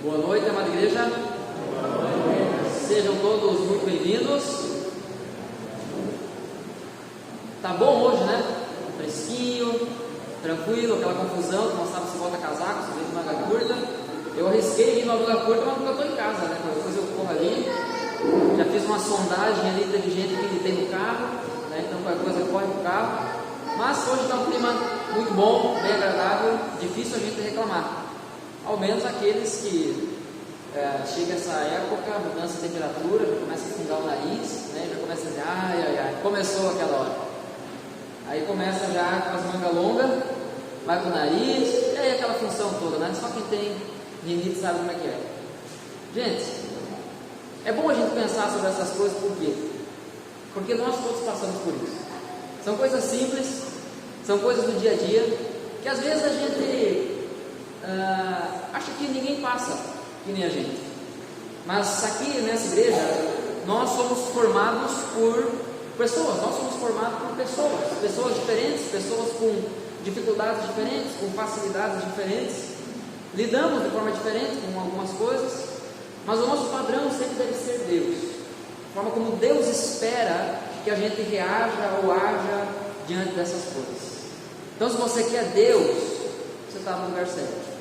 Boa noite, amada igreja. Sejam todos muito bem-vindos. Tá bom hoje, né? Fresquinho, tranquilo, aquela confusão, não sabe se bota casaco, se vem de manga curta. Eu arrisquei vir de manga curta, mas porque eu estou em casa, né? Depois eu corro ali. Já fiz uma sondagem ali, teve gente que tem no carro, né? Então qualquer coisa corre pro carro. Mas hoje está um clima muito bom, bem agradável, difícil a gente reclamar. Ao menos aqueles que chega essa época, mudança de temperatura, já começa a fungar o nariz, né? Já começa a dizer, ai, começou aquela hora. Aí começa já com as mangas longas, vai com o nariz, e aí aquela função toda, né? Só quem tem rinite sabe como é que é. Gente, é bom a gente pensar sobre essas coisas, por quê? Porque nós todos passamos por isso. São coisas simples, são coisas do dia a dia, que às vezes a gente acha que ninguém passa que nem a gente. Mas aqui nessa igreja, nós somos formados por pessoas, nós somos formados por pessoas diferentes, pessoas com dificuldades diferentes, com facilidades diferentes, lidamos de forma diferente com algumas coisas, mas o nosso padrão sempre deve ser Deus, a forma como Deus espera que a gente reaja ou haja diante dessas coisas. Então, se você quer Deus, você está no lugar certo.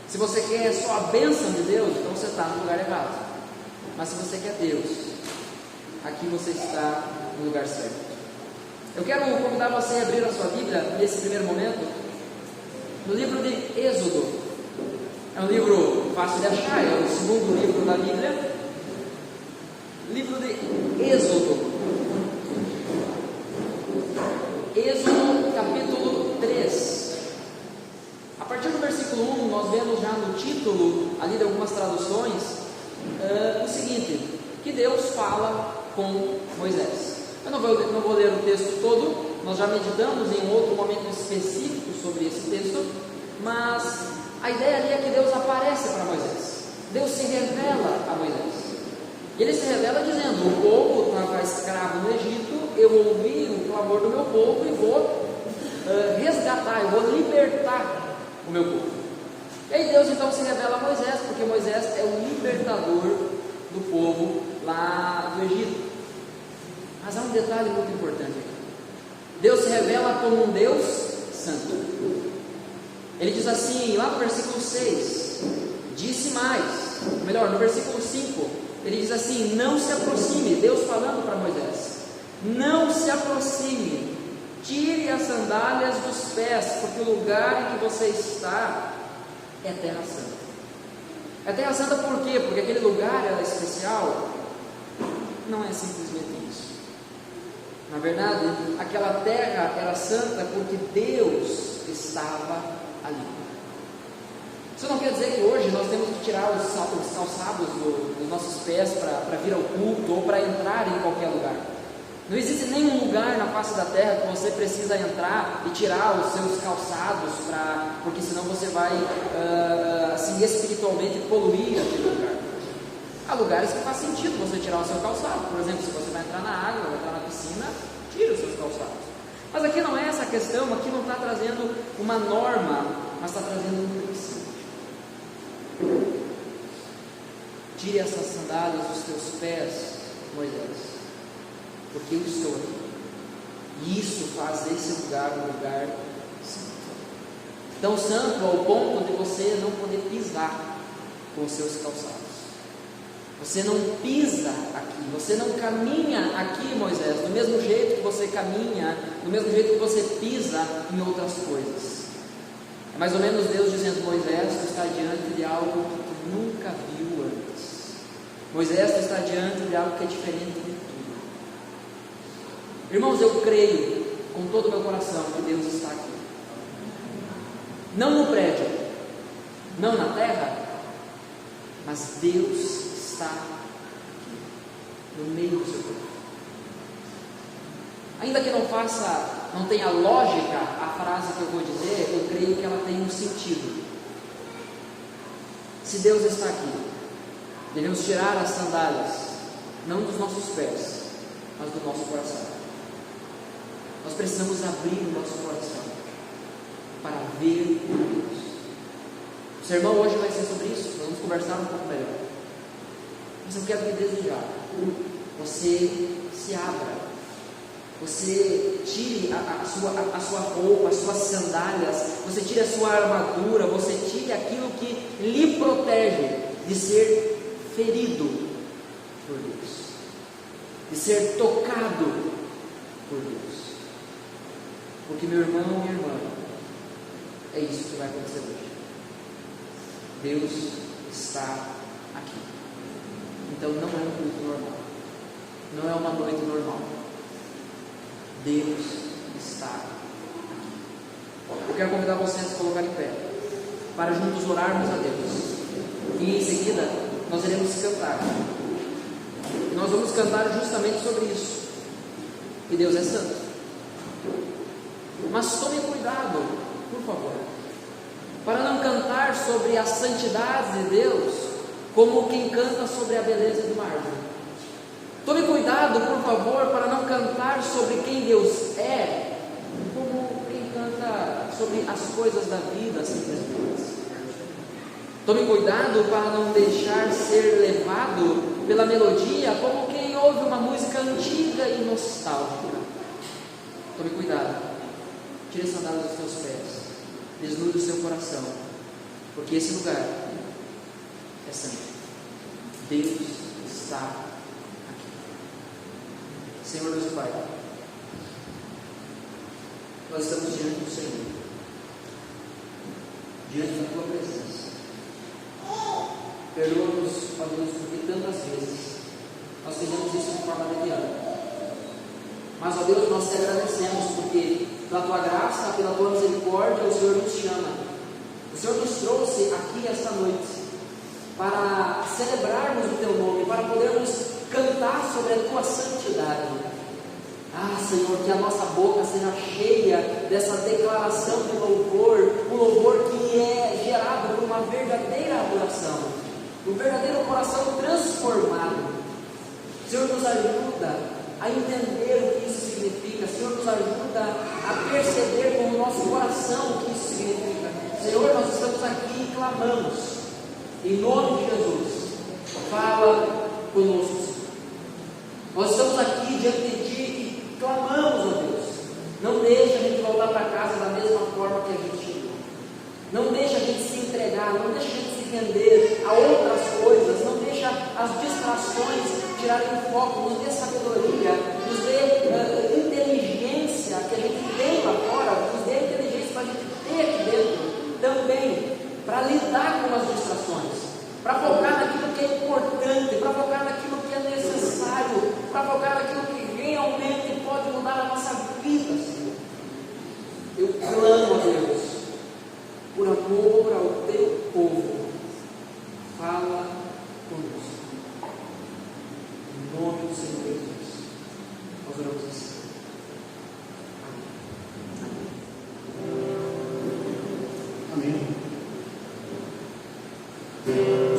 Se você quer só a bênção de Deus, então você está no lugar errado. Mas se você quer Deus, aqui você está no lugar certo. Eu quero convidar você a abrir a sua Bíblia nesse primeiro momento no livro de Êxodo. É um livro fácil de achar, é o segundo livro da Bíblia. Livro de Êxodo. Êxodo capítulo 3. A partir do versículo 1, nós vemos já no título, ali de algumas traduções, o seguinte, que Deus fala com Moisés. Eu não vou ler o texto todo, nós já meditamos em um outro momento específico sobre esse texto, mas a ideia ali é que Deus aparece para Moisés, Deus se revela a Moisés. E ele se revela dizendo, o povo estava escravo no Egito, eu ouvi o clamor do meu povo e vou resgatar, eu vou libertar o meu povo. E aí Deus então se revela a Moisés, porque Moisés é o libertador do povo lá do Egito. Mas há um detalhe muito importante aqui. Deus se revela como um Deus santo. Ele diz assim, lá no versículo 6, disse mais, ou melhor, no versículo 5, ele diz assim, não se aproxime, Deus falando para Moisés, não se aproxime, tire as sandálias dos pés, porque o lugar em que você está é terra santa. É terra santa por quê? Porque aquele lugar era especial? Não é simplesmente isso. Na verdade, aquela terra era santa porque Deus estava ali. Isso não quer dizer que hoje nós temos que tirar os calçados dos nossos pés para vir ao culto ou para entrar em qualquer lugar. Não existe nenhum lugar na face da terra que você precisa entrar e tirar os seus calçados, porque senão você vai assim, espiritualmente poluir aquele lugar. Há lugares que faz sentido você tirar o seu calçado. Por exemplo, se você vai entrar na água, vai entrar na piscina, tira os seus calçados. Mas aqui não é essa a questão, aqui não está trazendo uma norma, mas está trazendo um princípio. Tire essas sandálias dos teus pés, Moisés, porque eu estou aqui. E isso faz desse lugar um lugar santo. Tão santo ao ponto de você não poder pisar com os seus calçados. Você não pisa aqui, você não caminha aqui, Moisés, do mesmo jeito que você caminha, do mesmo jeito que você pisa em outras coisas. É mais ou menos Deus dizendo, Moisés, tu está diante de algo que tu nunca viu antes. Moisés, tu está diante de algo que é diferente de tudo. Irmãos, eu creio com todo o meu coração que Deus está aqui. Não no prédio, não na terra, mas Deus está aqui, no meio do seu corpo. Ainda que não tenha lógica a frase que eu vou dizer, eu creio que ela tem um sentido. Se Deus está aqui, devemos tirar as sandálias, não dos nossos pés, mas do nosso coração. Nós precisamos abrir o nosso coração para ver Deus. sermão hoje vai ser sobre isso, nós vamos conversar um pouco melhor. Mas eu quero que desde já você se abra, você tire a sua roupa, as suas sandálias, você tire a sua armadura, você tire aquilo que lhe protege de ser ferido por Deus, de ser tocado por Deus. Porque, meu irmão, minha irmã, é isso que vai acontecer hoje. Deus está aqui. Então não é um culto normal, não é uma noite normal. Deus está aqui. Eu quero convidar você a se colocar em pé, para juntos orarmos a Deus. E em seguida nós iremos cantar. Nós vamos cantar justamente sobre isso. Que Deus é santo. Mas tome cuidado, por favor, para não cantar sobre a santidade de Deus como quem canta sobre a beleza de uma árvore. Tome cuidado, por favor, para não cantar sobre quem Deus é como quem canta sobre as coisas da vida simplesmente. Tome cuidado para não deixar ser levado pela melodia como quem ouve uma música antiga e nostálgica. Tome cuidado. Tire as sandálias dos teus pés, desnude o seu coração, porque esse lugar é santo. Deus está aqui. Senhor Deus e Pai, nós estamos diante do Senhor, diante da Tua presença. Perdoa-nos, ó Deus, porque tantas vezes nós fizemos isso de forma leviana. Mas, ó Deus, nós te agradecemos porque pela Tua graça, pela Tua misericórdia, o Senhor nos chama. O Senhor nos trouxe aqui esta noite para celebrarmos o Teu nome, para podermos cantar sobre a Tua santidade. Ah, Senhor, que a nossa boca seja cheia dessa declaração de louvor, um louvor que é gerado por uma verdadeira adoração, um verdadeiro coração transformado. Senhor, nos ajuda a entender o que isso significa. Senhor, nos ajuda a perceber com o nosso coração o que isso significa. Senhor, nós estamos aqui e clamamos, em nome de Jesus, fala conosco, Senhor. Nós estamos aqui diante de Ti e clamamos, ó Deus, não deixa a gente voltar para casa da mesma forma que a gente chegou. Não deixa a gente se entregar, não deixa a gente se render a outras coisas, não deixa as distrações tirarem o foco, nos dê sabedoria, nos dê inteligência que a gente tem lá fora, nos dê inteligência para a gente ter aqui dentro também, para lidar com as distrações, para focar naquilo que é importante, para focar naquilo que é necessário, para focar naquilo que realmente pode mudar a nossa vida, Senhor. Eu clamo a Deus, por amor ao Teu povo, fala conosco. Em nome do Senhor Jesus, nós oramos assim. Amém. Amém.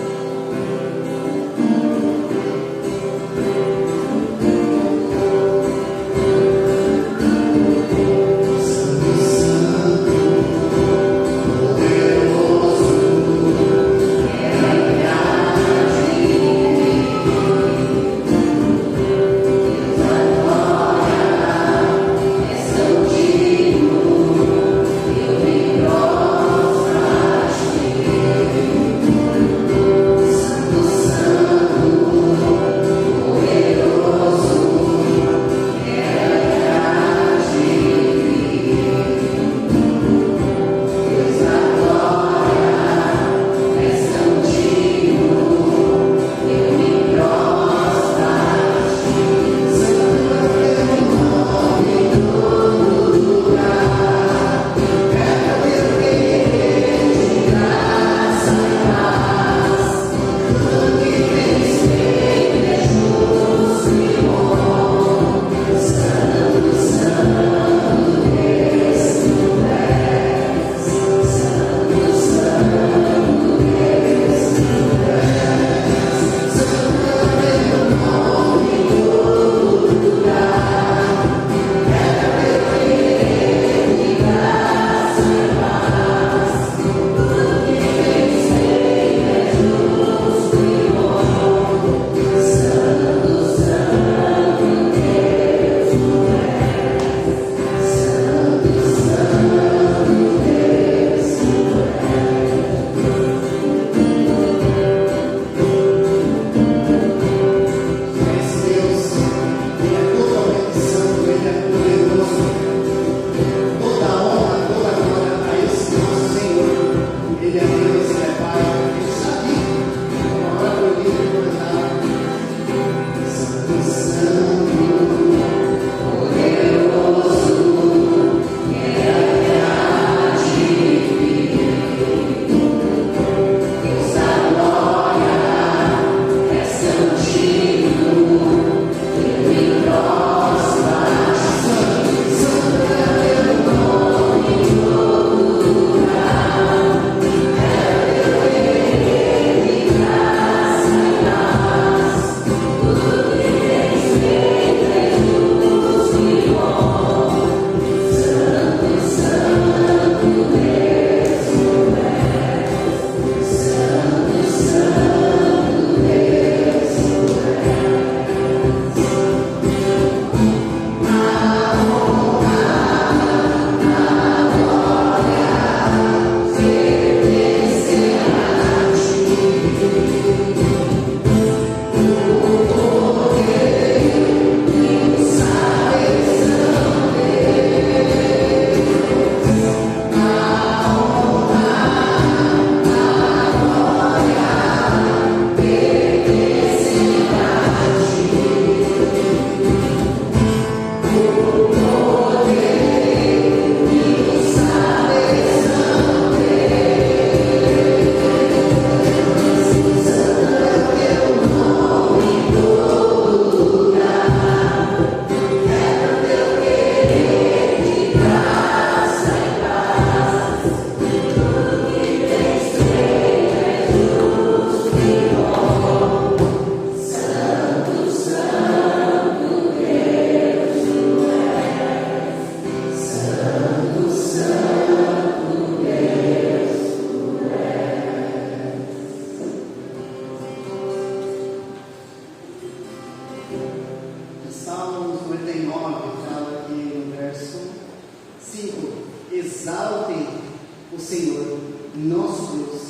Senhor, nosso Deus,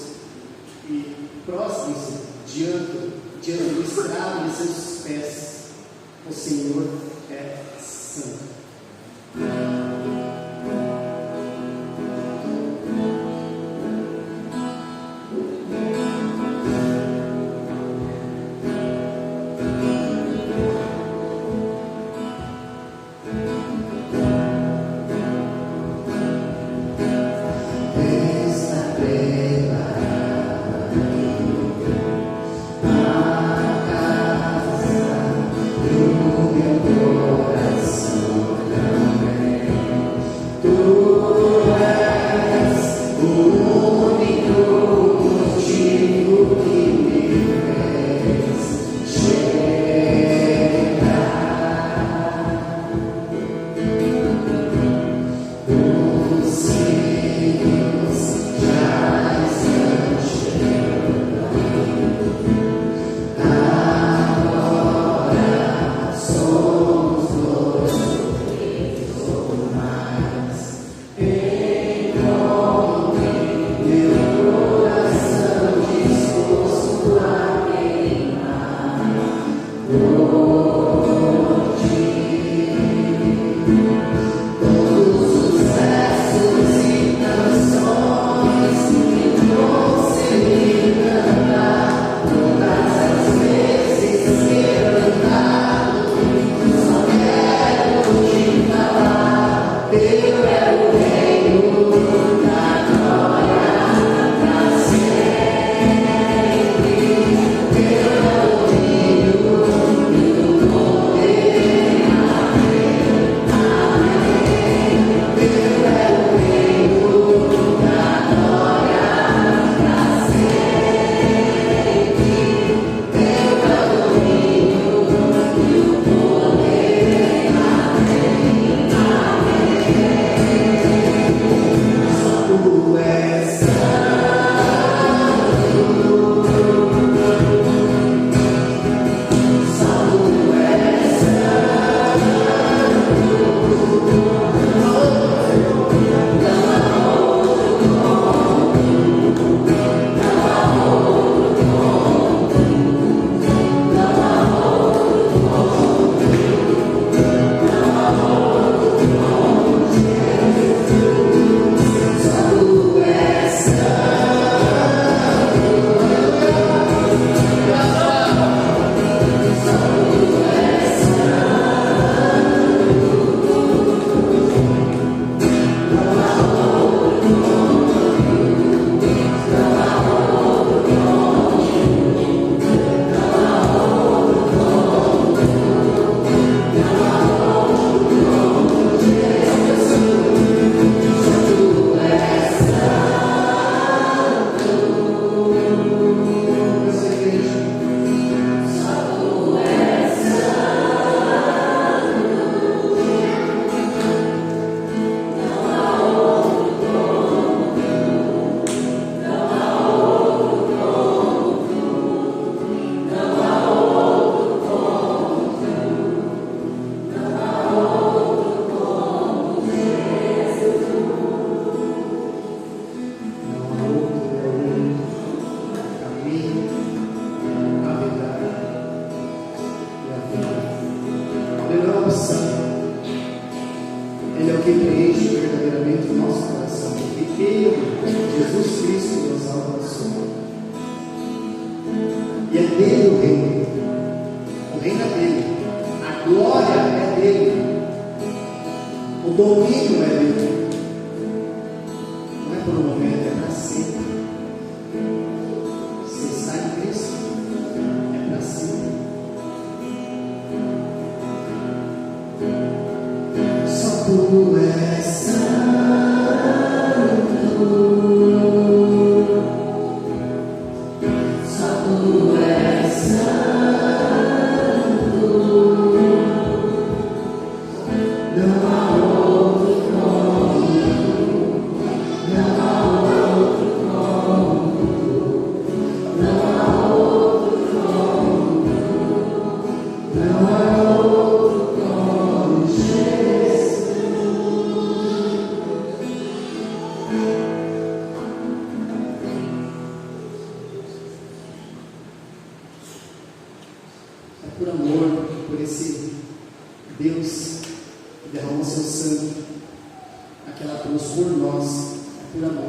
e prostrem-se diante do estrado de seus pés. O Senhor é santo.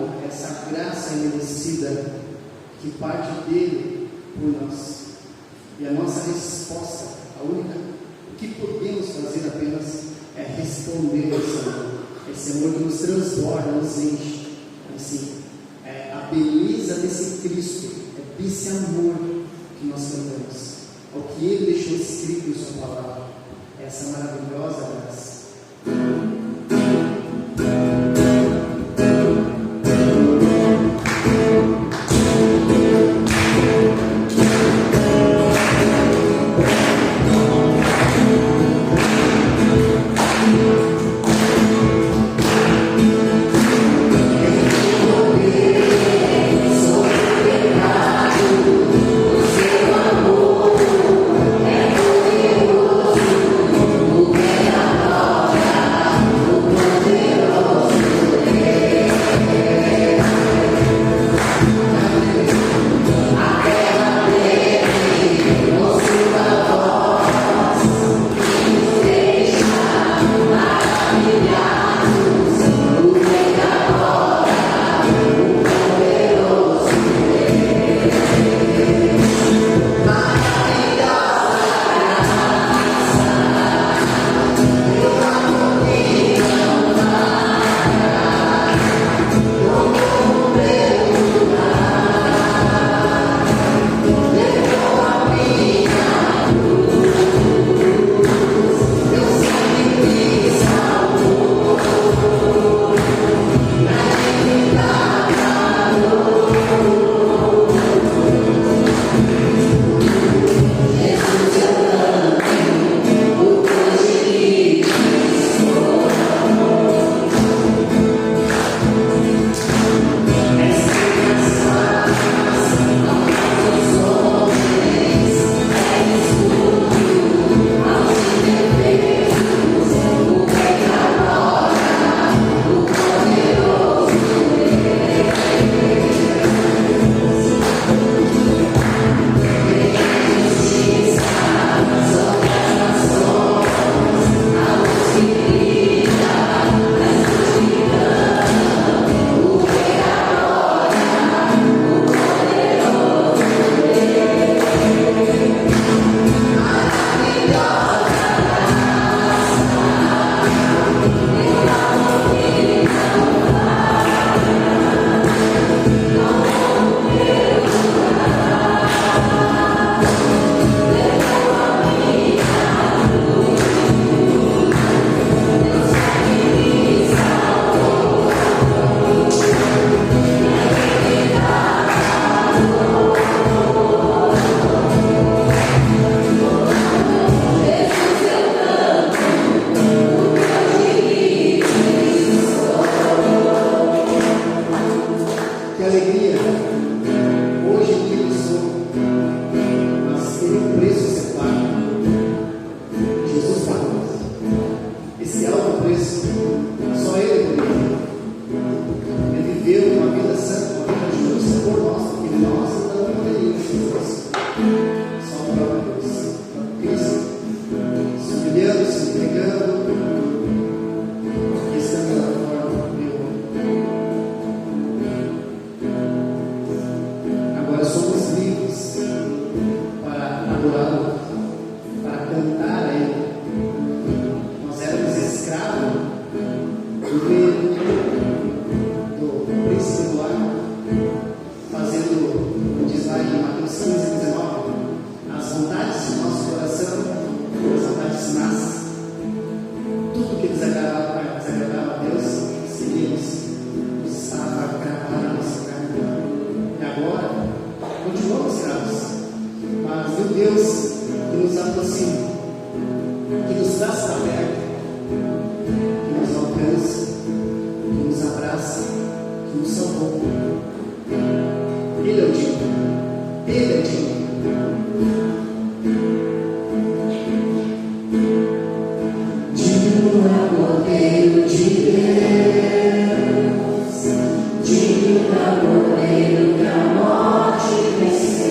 algo, essa graça imerecida que parte dele por nós. E a nossa resposta, a única, o que podemos fazer apenas é responder ao Senhor. Esse amor que nos transborda, nos enche. Assim, a beleza desse Cristo, desse amor que nós cantamos, ao que Ele deixou escrito em Sua palavra, essa maravilhosa graça. Poder que a morte vencer.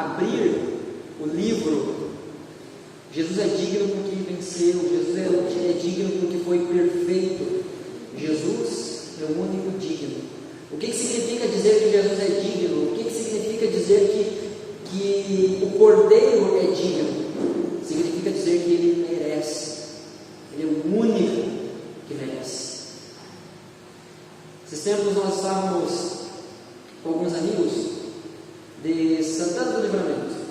abrir o livro, Jesus é digno porque venceu, Jesus é digno porque foi perfeito. Jesus é o único digno. O que significa dizer que Jesus é digno? O que significa dizer que o Cordeiro é digno? Significa dizer que ele merece. Ele é o único que merece. Esses tempos nós estávamos com alguns amigos de Santana do Livramento.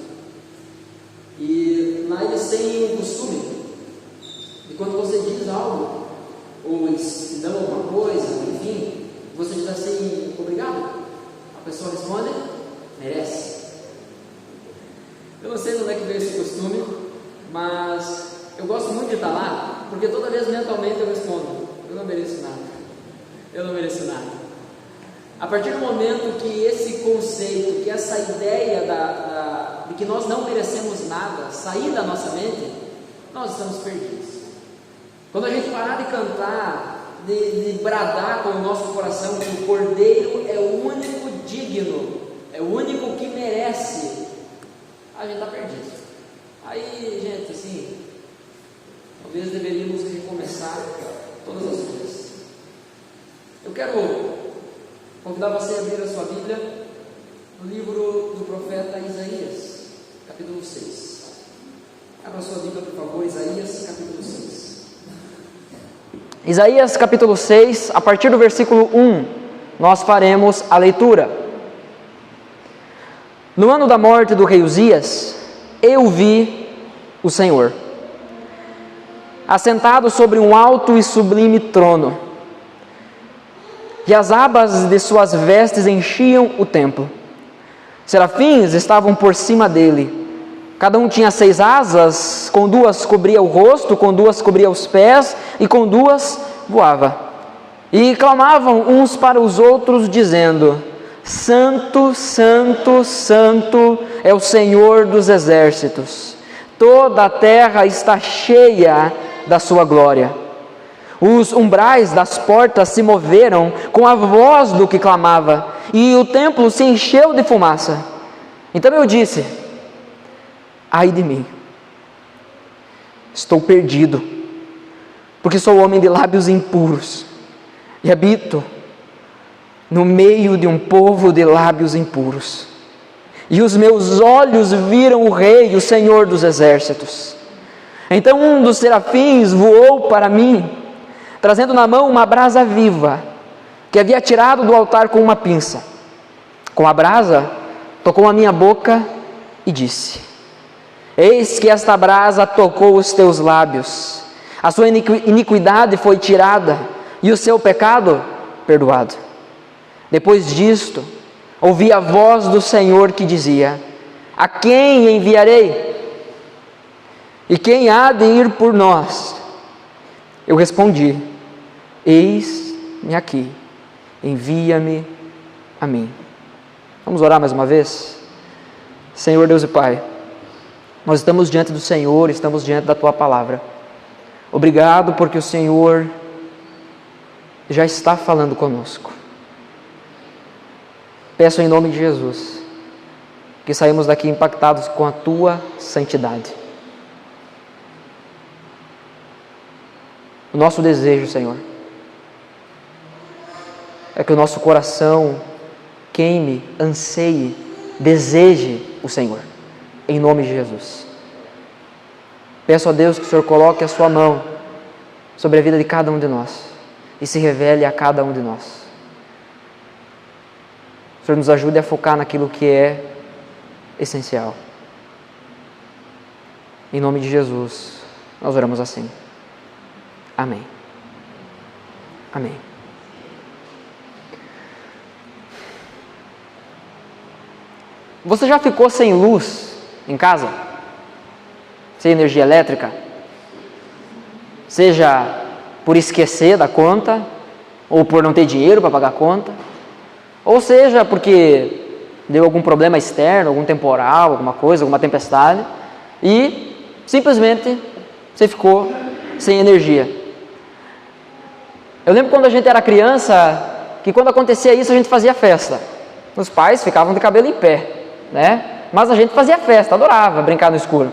E lá eles têm o costume de quando você diz algo, ou eles te dão alguma coisa, enfim, você diz assim, obrigado. A pessoa responde, merece. Eu não sei de onde é que veio esse costume, mas eu gosto muito de estar lá, porque toda vez mentalmente eu respondo, eu não mereço nada. Eu não mereço nada. A partir do momento que esse conceito, que essa ideia de que nós não merecemos nada sair da nossa mente, nós estamos perdidos. Quando a gente parar de cantar, de bradar com o nosso coração que o Cordeiro é o único digno, é o único que merece, a gente está perdido. Aí, gente, assim, talvez deveríamos recomeçar todas as coisas. Eu quero convidar você a abrir a sua Bíblia no livro do profeta Isaías, capítulo 6. Abra a sua Bíblia, por favor, Isaías, capítulo 6. Isaías, capítulo 6, a partir do versículo 1, nós faremos a leitura. No ano da morte do rei Uzias, eu vi o Senhor, assentado sobre um alto e sublime trono, e as abas de suas vestes enchiam o templo. Serafins estavam por cima dele. Cada um tinha 6 asas, com 2 cobria o rosto, com 2 cobria os pés, e com 2 voava. E clamavam uns para os outros, dizendo: Santo, Santo, Santo é o Senhor dos exércitos. Toda a terra está cheia da sua glória. Os umbrais das portas se moveram com a voz do que clamava, e o templo se encheu de fumaça. Então eu disse: ai de mim, estou perdido, porque sou homem de lábios impuros, e habito no meio de um povo de lábios impuros. E os meus olhos viram o Rei, o Senhor dos exércitos. Então um dos serafins voou para mim, trazendo na mão uma brasa viva, que havia tirado do altar com uma pinça. Com a brasa, tocou a minha boca e disse: eis que esta brasa tocou os teus lábios, a sua iniquidade foi tirada, e o seu pecado perdoado. Depois disto, ouvi a voz do Senhor que dizia: a quem enviarei? E quem há de ir por nós? Eu respondi: eis-me aqui, envia-me a mim. Vamos orar mais uma vez? Senhor Deus e Pai, nós estamos diante do Senhor, estamos diante da Tua Palavra. Obrigado porque o Senhor já está falando conosco. Peço em nome de Jesus que saímos daqui impactados com a Tua santidade. O nosso desejo, Senhor, é que o nosso coração queime, anseie, deseje o Senhor, em nome de Jesus. Peço a Deus que o Senhor coloque a sua mão sobre a vida de cada um de nós e se revele a cada um de nós. O Senhor nos ajude a focar naquilo que é essencial. Em nome de Jesus, nós oramos assim. Amém. Amém. Você já ficou sem luz em casa? Sem energia elétrica? Seja por esquecer da conta, ou por não ter dinheiro para pagar a conta, ou seja porque deu algum problema externo, algum temporal, alguma coisa, alguma tempestade, e simplesmente você ficou sem energia. Eu lembro quando a gente era criança, que quando acontecia isso a gente fazia festa. Os pais ficavam de cabelo em pé, né? Mas a gente fazia festa, adorava brincar no escuro.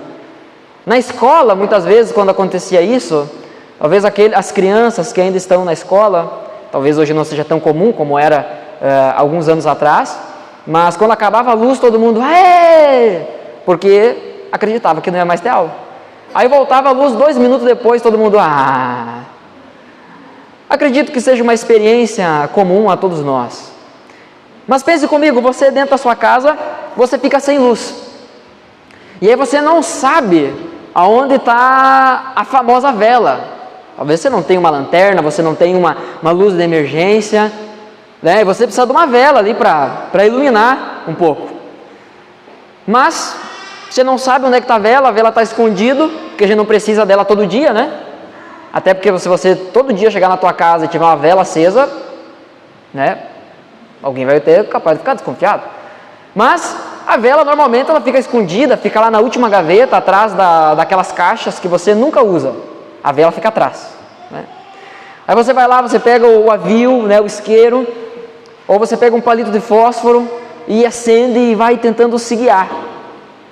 Na escola, muitas vezes, quando acontecia isso, talvez as crianças que ainda estão na escola, talvez hoje não seja tão comum como era alguns anos atrás, mas quando acabava a luz, todo mundo, aê! Porque acreditava que não ia mais ter aula. Aí voltava a luz 2 minutos depois, todo mundo, Acredito que seja uma experiência comum a todos nós. Mas pense comigo, você dentro da sua casa, você fica sem luz. E aí você não sabe aonde está a famosa vela. Talvez você não tenha uma lanterna, você não tenha uma luz de emergência, né? Você precisa de uma vela ali para iluminar um pouco. Mas você não sabe onde é que está a vela está escondida, porque a gente não precisa dela todo dia, né? Até porque se você todo dia chegar na tua casa e tiver uma vela acesa, né? Alguém vai ter capaz de ficar desconfiado. Mas a vela normalmente ela fica escondida, fica lá na última gaveta, atrás daquelas caixas que você nunca usa. A vela fica atrás, né? Aí você vai lá, você pega o avil, né, o isqueiro, ou você pega um palito de fósforo e acende e vai tentando se guiar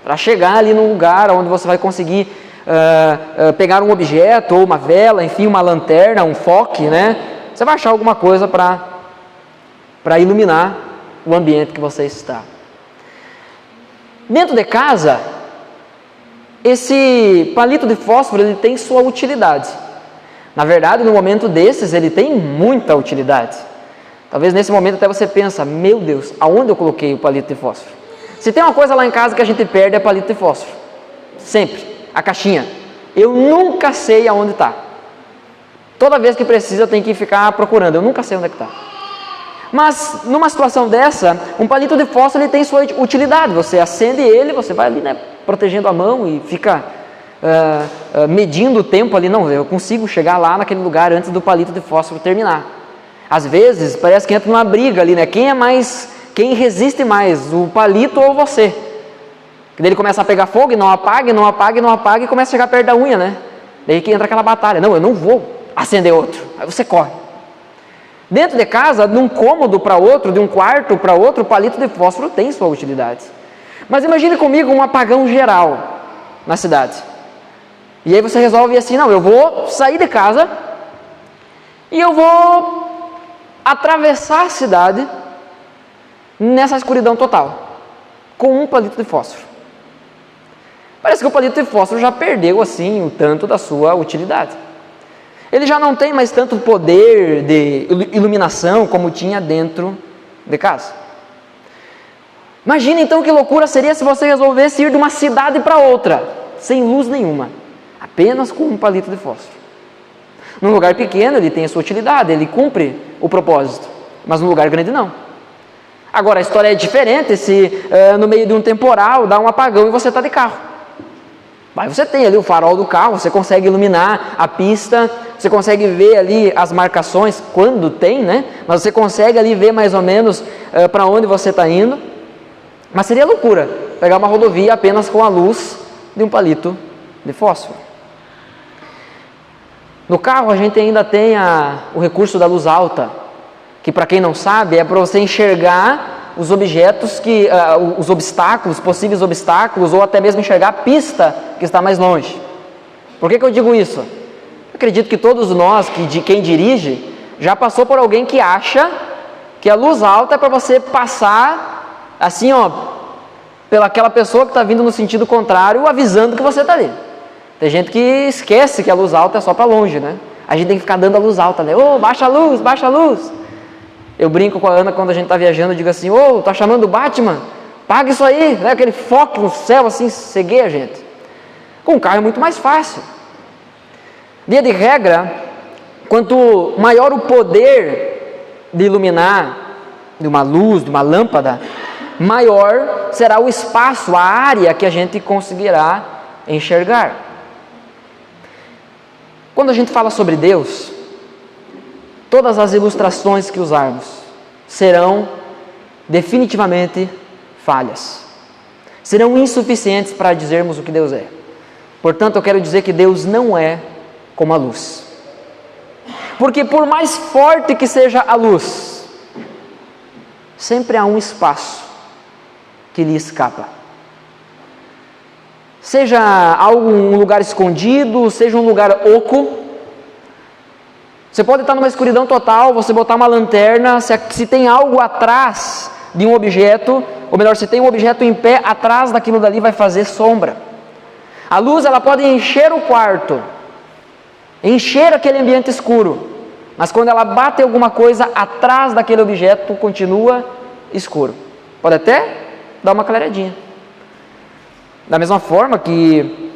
para chegar ali num lugar onde você vai conseguir pegar um objeto, ou uma vela, enfim, uma lanterna, um foque, né? Você vai achar alguma coisa para iluminar o ambiente que você está. Dentro de casa, esse palito de fósforo ele tem sua utilidade. Na verdade, no momento desses, ele tem muita utilidade. Talvez nesse momento até você pensa, meu Deus, aonde eu coloquei o palito de fósforo? Se tem uma coisa lá em casa que a gente perde é palito de fósforo. Sempre. A caixinha. Eu nunca sei aonde está. Toda vez que precisa eu tenho que ficar procurando. Eu nunca sei onde é que está. Mas numa situação dessa, um palito de fósforo ele tem sua utilidade. Você acende ele, você vai ali, né, protegendo a mão e fica medindo o tempo ali. Não, eu consigo chegar lá naquele lugar antes do palito de fósforo terminar. Às vezes parece que entra numa briga ali, né? Quem resiste mais, o palito ou você? Que daí ele começa a pegar fogo e não apaga, não apaga, não apaga e começa a chegar perto da unha, né? Daí que entra aquela batalha. Não, eu não vou acender outro. Aí você corre. Dentro de casa, de um cômodo para outro, de um quarto para outro, o palito de fósforo tem sua utilidade. Mas imagine comigo um apagão geral na cidade. E aí você resolve assim, não, eu vou sair de casa e eu vou atravessar a cidade nessa escuridão total, com um palito de fósforo. Parece que o palito de fósforo já perdeu assim um tanto da sua utilidade. Ele já não tem mais tanto poder de iluminação como tinha dentro de casa. Imagina então que loucura seria se você resolvesse ir de uma cidade para outra, sem luz nenhuma, apenas com um palito de fósforo. Num lugar pequeno ele tem a sua utilidade, ele cumpre o propósito, mas num lugar grande não. Agora a história é diferente se no meio de um temporal dá um apagão e você está de carro. Aí você tem ali o farol do carro, você consegue iluminar a pista, você consegue ver ali as marcações, quando tem, né? Mas você consegue ali ver mais ou menos para onde você está indo. Mas seria loucura pegar uma rodovia apenas com a luz de um palito de fósforo. No carro a gente ainda tem o recurso da luz alta, que para quem não sabe é para você enxergar os objetos, os obstáculos, possíveis obstáculos, ou até mesmo enxergar a pista que está mais longe. Por que eu digo isso? Eu acredito que todos nós, quem dirige, já passou por alguém que acha que a luz alta é para você passar assim, pelaquela pessoa que está vindo no sentido contrário, avisando que você está ali. Tem gente que esquece que a luz alta é só para longe, né? A gente tem que ficar dando a luz alta, né? Baixa a luz, baixa a luz. Eu brinco com a Ana quando a gente está viajando, eu digo assim, tá chamando o Batman? Paga isso aí, né? Aquele foco no céu assim, cegueia a gente. Com o carro é muito mais fácil. Via de regra, quanto maior o poder de iluminar de uma luz, de uma lâmpada, maior será o espaço, a área que a gente conseguirá enxergar. Quando a gente fala sobre Deus, todas as ilustrações que usarmos serão definitivamente falhas. Serão insuficientes para dizermos o que Deus é. Portanto, eu quero dizer que Deus não é como a luz. Porque por mais forte que seja a luz, sempre há um espaço que lhe escapa. seja um lugar escondido, seja um lugar oco. Você pode estar numa escuridão total, você botar uma lanterna, se tem algo atrás de um objeto, ou melhor, se tem um objeto em pé, atrás daquilo dali vai fazer sombra. A luz, ela pode encher o quarto, encher aquele ambiente escuro, mas quando ela bate em alguma coisa, atrás daquele objeto continua escuro. Pode até dar uma clareadinha. Da mesma forma que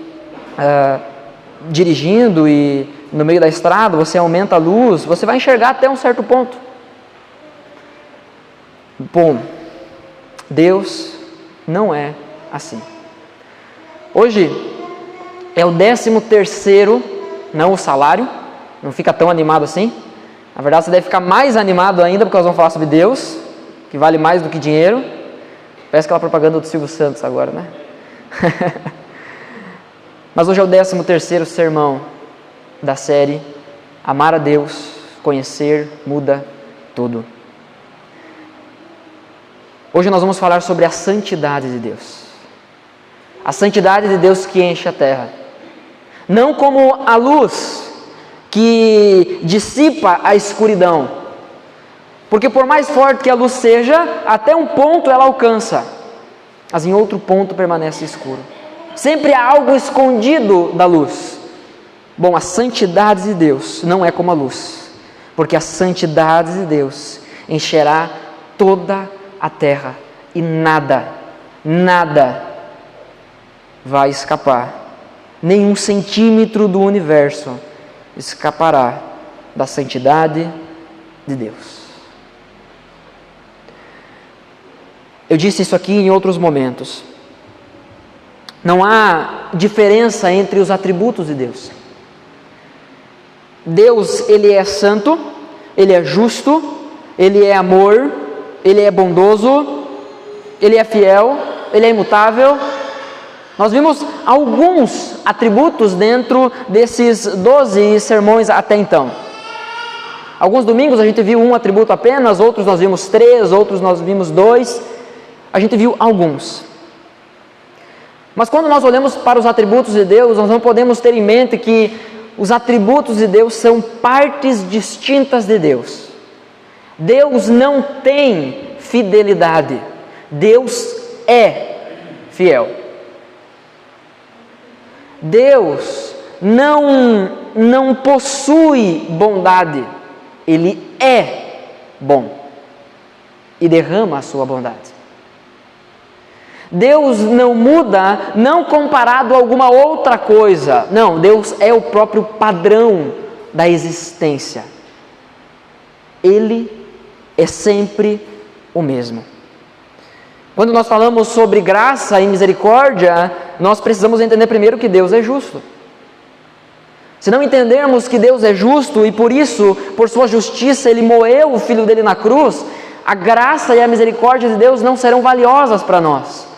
dirigindo e no meio da estrada, você aumenta a luz, você vai enxergar até um certo ponto. Bom, Deus não é assim. Hoje é o 13º, não o salário, não fica tão animado assim. Na verdade, você deve ficar mais animado ainda, porque nós vamos falar sobre Deus, que vale mais do que dinheiro. Parece aquela propaganda do Silvio Santos agora, né? Mas hoje é o 13º sermão da série Amar a Deus, Conhecer, Muda Tudo. Hoje nós vamos falar sobre a santidade de Deus. A santidade de Deus que enche a terra. Não como a luz que dissipa a escuridão. Porque por mais forte que a luz seja, até um ponto ela alcança, mas em outro ponto permanece escuro. Sempre há algo escondido da luz. Bom, a santidade de Deus não é como a luz, porque a santidade de Deus encherá toda a terra e nada vai escapar. Nenhum centímetro do universo escapará da santidade de Deus. Eu disse isso aqui em outros momentos. Não há diferença entre os atributos de Deus. Deus, Ele é santo, Ele é justo, Ele é amor, Ele é bondoso, Ele é fiel, Ele é imutável. Nós vimos alguns atributos dentro desses 12 sermões até então. Alguns domingos a gente viu um atributo apenas, outros nós vimos 3, outros nós vimos 2. A gente viu alguns. Mas quando nós olhamos para os atributos de Deus, nós não podemos ter em mente que os atributos de Deus são partes distintas de Deus. Deus não tem fidelidade. Deus é fiel. Deus não possui bondade. Ele é bom e derrama a sua bondade. Deus não muda, não comparado a alguma outra coisa. Não, Deus é o próprio padrão da existência. Ele é sempre o mesmo. Quando nós falamos sobre graça e misericórdia, nós precisamos entender primeiro que Deus é justo. Se não entendermos que Deus é justo e por isso, por sua justiça, Ele moeu o Filho dele na cruz, a graça e a misericórdia de Deus não serão valiosas para nós.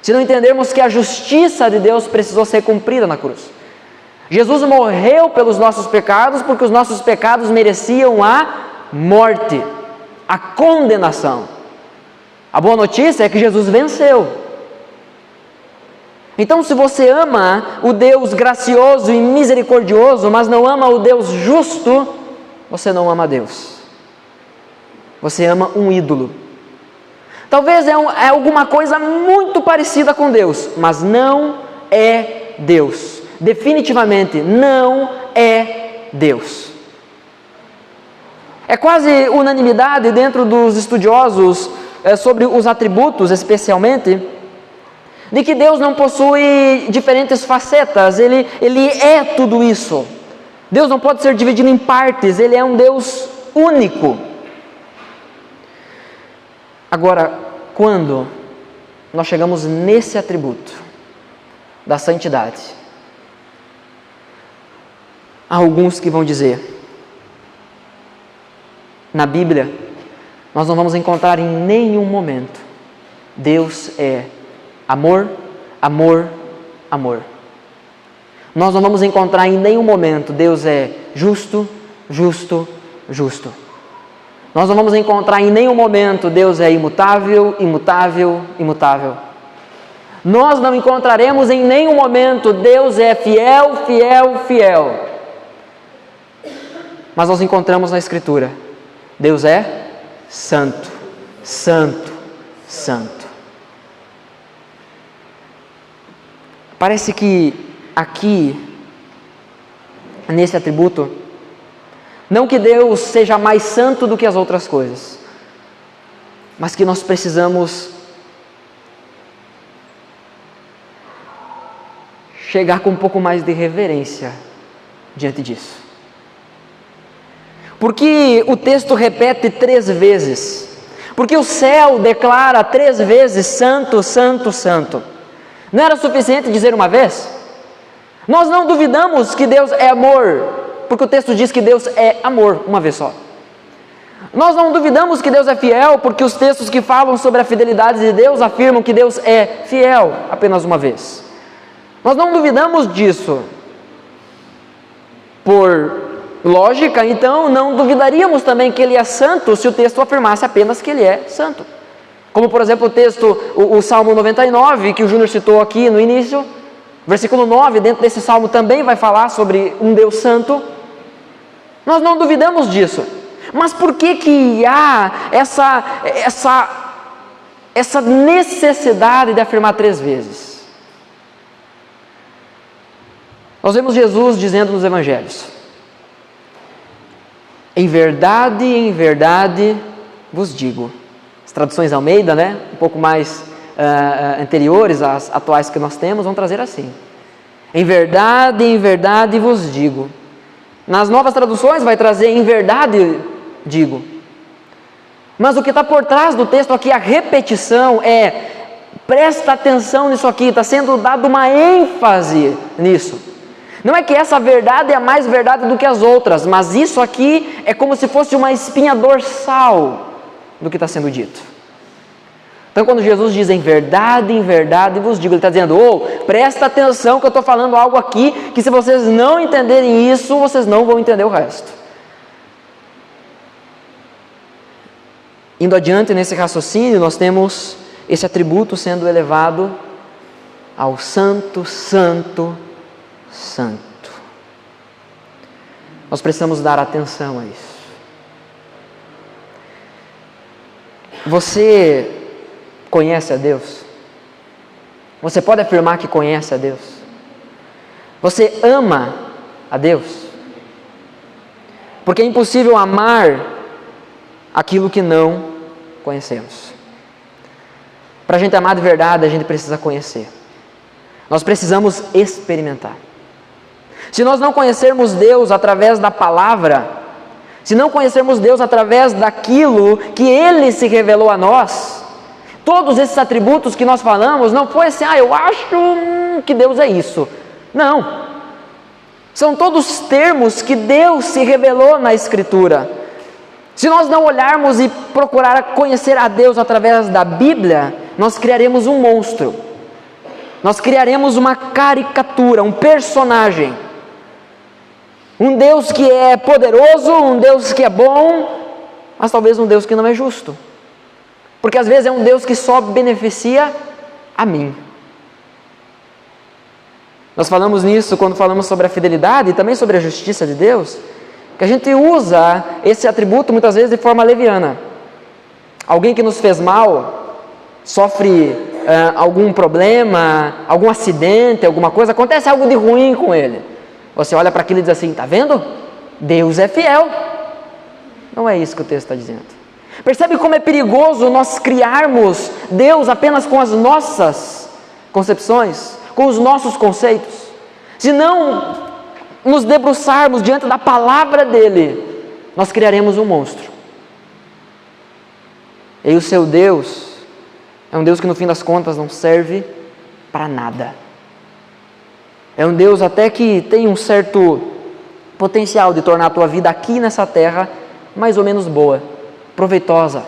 Se não entendermos que a justiça de Deus precisou ser cumprida na cruz. Jesus morreu pelos nossos pecados, porque os nossos pecados mereciam a morte, a condenação. A boa notícia é que Jesus venceu. Então, se você ama o Deus gracioso e misericordioso, mas não ama o Deus justo, você não ama Deus. Você ama um ídolo. Talvez é alguma coisa muito parecida com Deus, mas não é Deus. Definitivamente não é Deus. É quase unanimidade dentro dos estudiosos sobre os atributos, especialmente, de que Deus não possui diferentes facetas, Ele é tudo isso. Deus não pode ser dividido em partes, Ele é um Deus único. Agora, quando nós chegamos nesse atributo da santidade, há alguns que vão dizer, na Bíblia, nós não vamos encontrar em nenhum momento, Deus é amor, amor, amor. Nós não vamos encontrar em nenhum momento, Deus é justo, justo, justo. Nós não vamos encontrar em nenhum momento, Deus é imutável, imutável, imutável. nós não encontraremos em nenhum momento Deus é fiel, fiel, fiel. Mas nós encontramos na Escritura, Deus é santo, santo, santo. Parece que aqui, nesse atributo, não que Deus seja mais santo do que as outras coisas, mas que nós precisamos chegar com um pouco mais de reverência diante disso. Porque o texto repete 3 vezes, porque o céu declara 3 vezes santo, santo, santo. Não era suficiente dizer uma vez? Nós não duvidamos que Deus é amor, porque o texto diz que Deus é amor, uma vez só. Nós não duvidamos que Deus é fiel, porque os textos que falam sobre a fidelidade de Deus afirmam que Deus é fiel, apenas uma vez. Nós não duvidamos disso. Por lógica, então, não duvidaríamos também que Ele é santo se o texto afirmasse apenas que Ele é santo. Como, por exemplo, o texto, o Salmo 99, que o Júnior citou aqui no início, versículo 9, dentro desse Salmo também vai falar sobre um Deus santo. Nós não duvidamos disso. Mas por que há essa necessidade de afirmar 3 vezes? Nós vemos Jesus dizendo nos Evangelhos: em verdade vos digo. As traduções Almeida, um pouco mais anteriores às atuais que nós temos, vão trazer assim: em verdade vos digo. Nas novas traduções vai trazer em verdade digo. Mas o que está por trás do texto aqui, a repetição presta atenção nisso aqui, está sendo dado uma ênfase nisso. Não é que essa verdade é mais verdade do que as outras, mas isso aqui é como se fosse uma espinha dorsal do que está sendo dito. Então, quando Jesus diz em verdade vos digo, Ele está dizendo: presta atenção que eu estou falando algo aqui, que se vocês não entenderem isso, vocês não vão entender o resto. Indo adiante nesse raciocínio, nós temos esse atributo sendo elevado ao santo, santo, santo. Nós precisamos dar atenção a isso. Você conhece a Deus? Você pode afirmar que conhece a Deus? Você ama a Deus? Porque é impossível amar aquilo que não conhecemos. Para a gente amar de verdade, a gente precisa conhecer. Nós precisamos experimentar. Se nós não conhecermos Deus através da palavra, se não conhecermos Deus através daquilo que Ele se revelou a nós, todos esses atributos que nós falamos, não foi assim: eu acho que Deus é isso. Não. São todos termos que Deus se revelou na Escritura. Se nós não olharmos e procurar conhecer a Deus através da Bíblia, nós criaremos um monstro. Nós criaremos uma caricatura, um personagem. Um Deus que é poderoso, um Deus que é bom, mas talvez um Deus que não é justo. Porque às vezes é um Deus que só beneficia a mim. Nós falamos nisso quando falamos sobre a fidelidade e também sobre a justiça de Deus, que a gente usa esse atributo muitas vezes de forma leviana. Alguém que nos fez mal, sofre algum problema, algum acidente, alguma coisa, acontece algo de ruim com ele. Você olha para aquilo e diz assim: está vendo? Deus é fiel. Não é isso que o texto está dizendo. Percebe como é perigoso nós criarmos Deus apenas com as nossas concepções, com os nossos conceitos? Se não nos debruçarmos diante da palavra dele, nós criaremos um monstro. E o seu Deus é um Deus que no fim das contas não serve para nada. É um Deus até que tem um certo potencial de tornar a tua vida aqui nessa terra mais ou menos boa, proveitosa.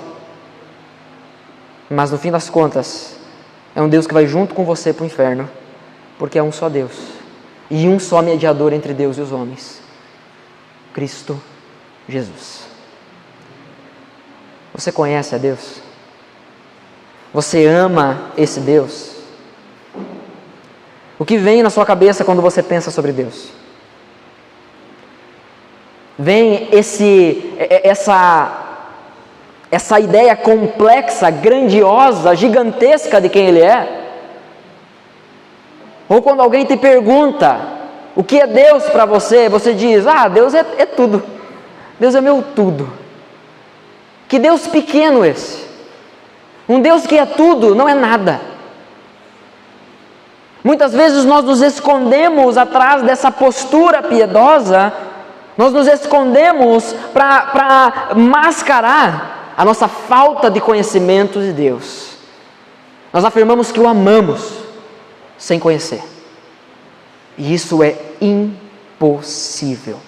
Mas no fim das contas, é um Deus que vai junto com você para o inferno, porque é um só Deus e um só mediador entre Deus e os homens: Cristo Jesus. Você conhece a Deus? Você ama esse Deus? O que vem na sua cabeça quando você pensa sobre Deus? Vem essa ideia complexa, grandiosa, gigantesca de quem Ele é? Ou quando alguém te pergunta o que é Deus para você, você diz: Deus é tudo, Deus é meu tudo. Que Deus pequeno esse! Um Deus que é tudo, não é nada. Muitas vezes nós nos escondemos atrás dessa postura piedosa, nós nos escondemos para mascarar a nossa falta de conhecimento de Deus. Nós afirmamos que o amamos sem conhecer. E isso é impossível.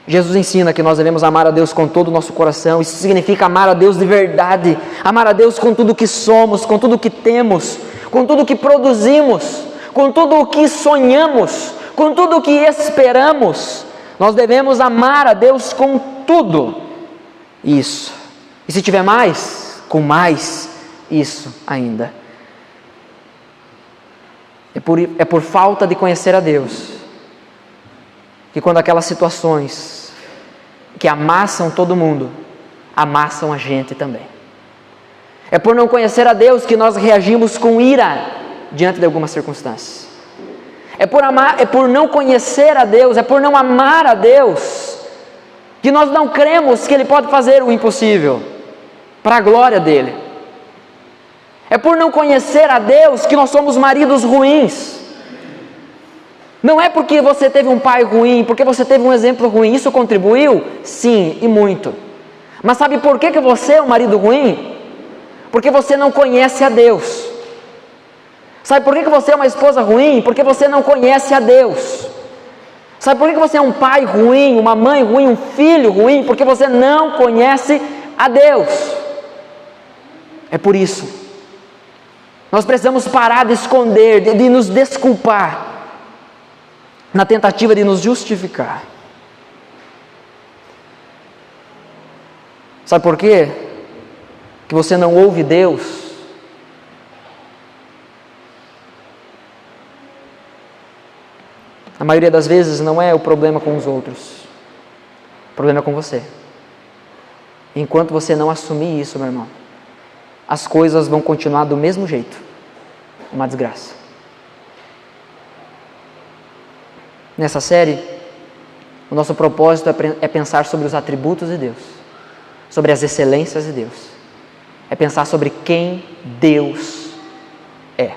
Jesus ensina que nós devemos amar a Deus com todo o nosso coração. Isso significa amar a Deus de verdade. Amar a Deus com tudo o que somos, com tudo o que temos, com tudo o que produzimos, com tudo o que sonhamos, com tudo o que esperamos. Nós devemos amar a Deus com tudo isso. E se tiver mais, com mais isso ainda. É por falta de conhecer a Deus que quando aquelas situações que amassam todo mundo, amassam a gente também. É por não conhecer a Deus que nós reagimos com ira diante de algumas circunstâncias. É por não conhecer a Deus, é por não amar a Deus, que nós não cremos que Ele pode fazer o impossível, para a glória dEle. É por não conhecer a Deus que nós somos maridos ruins. Não é porque você teve um pai ruim, porque você teve um exemplo ruim, isso contribuiu? Sim, e muito. Mas sabe por que você é um marido ruim? Porque você não conhece a Deus. Sabe por que você é uma esposa ruim? Porque você não conhece a Deus. Sabe por que você é um pai ruim, uma mãe ruim, um filho ruim? Porque você não conhece a Deus. É por isso. Nós precisamos parar de esconder, de nos desculpar, na tentativa de nos justificar. Sabe por quê? Que você não ouve Deus? A maioria das vezes não é o problema com os outros. O problema é com você. Enquanto você não assumir isso, meu irmão, as coisas vão continuar do mesmo jeito. Uma desgraça. Nessa série, o nosso propósito é pensar sobre os atributos de Deus, sobre as excelências de Deus, é pensar sobre quem Deus é.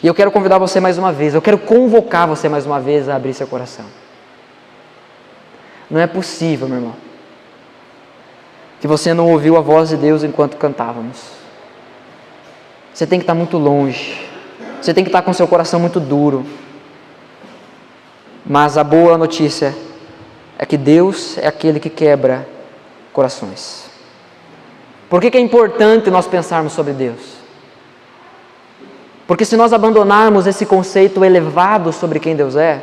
E eu quero convidar você mais uma vez, eu quero convocar você mais uma vez a abrir seu coração. Não é possível, meu irmão, que você não ouviu a voz de Deus enquanto cantávamos. Você tem que estar muito longe. Você tem que estar com seu coração muito duro. Mas a boa notícia é que Deus é aquele que quebra corações. Por que é importante nós pensarmos sobre Deus? Porque se nós abandonarmos esse conceito elevado sobre quem Deus é,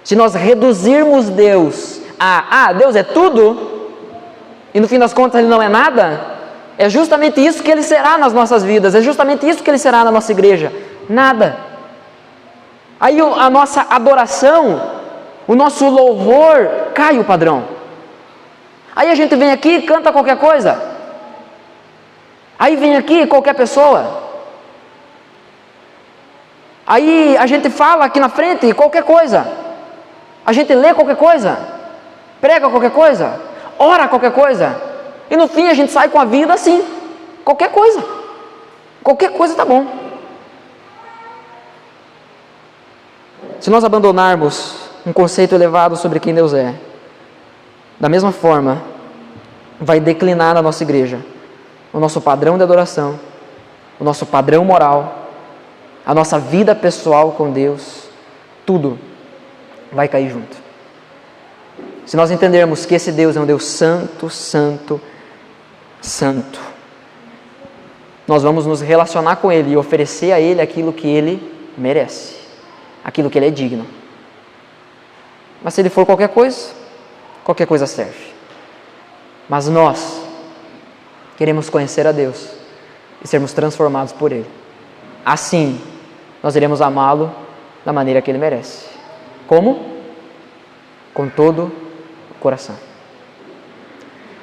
se nós reduzirmos Deus a Deus é tudo, e no fim das contas Ele não é nada, é justamente isso que Ele será nas nossas vidas, é justamente isso que Ele será na nossa igreja. Nada. Aí a nossa adoração, o nosso louvor, cai o padrão. Aí a gente vem aqui e canta qualquer coisa. Aí vem aqui qualquer pessoa. Aí a gente fala aqui na frente qualquer coisa. A gente lê qualquer coisa. Prega qualquer coisa. Ora qualquer coisa. E no fim a gente sai com a vida assim. Qualquer coisa. Qualquer coisa tá bom. Se nós abandonarmos um conceito elevado sobre quem Deus é, da mesma forma, vai declinar na nossa igreja o nosso padrão de adoração, o nosso padrão moral, a nossa vida pessoal com Deus, tudo vai cair junto. Se nós entendermos que esse Deus é um Deus santo, santo, santo, nós vamos nos relacionar com Ele e oferecer a Ele aquilo que Ele merece, aquilo que Ele é digno. Mas se Ele for qualquer coisa serve. Mas nós queremos conhecer a Deus e sermos transformados por Ele. assim nós iremos amá-lo da maneira que ele merece. Como? Com todo o coração.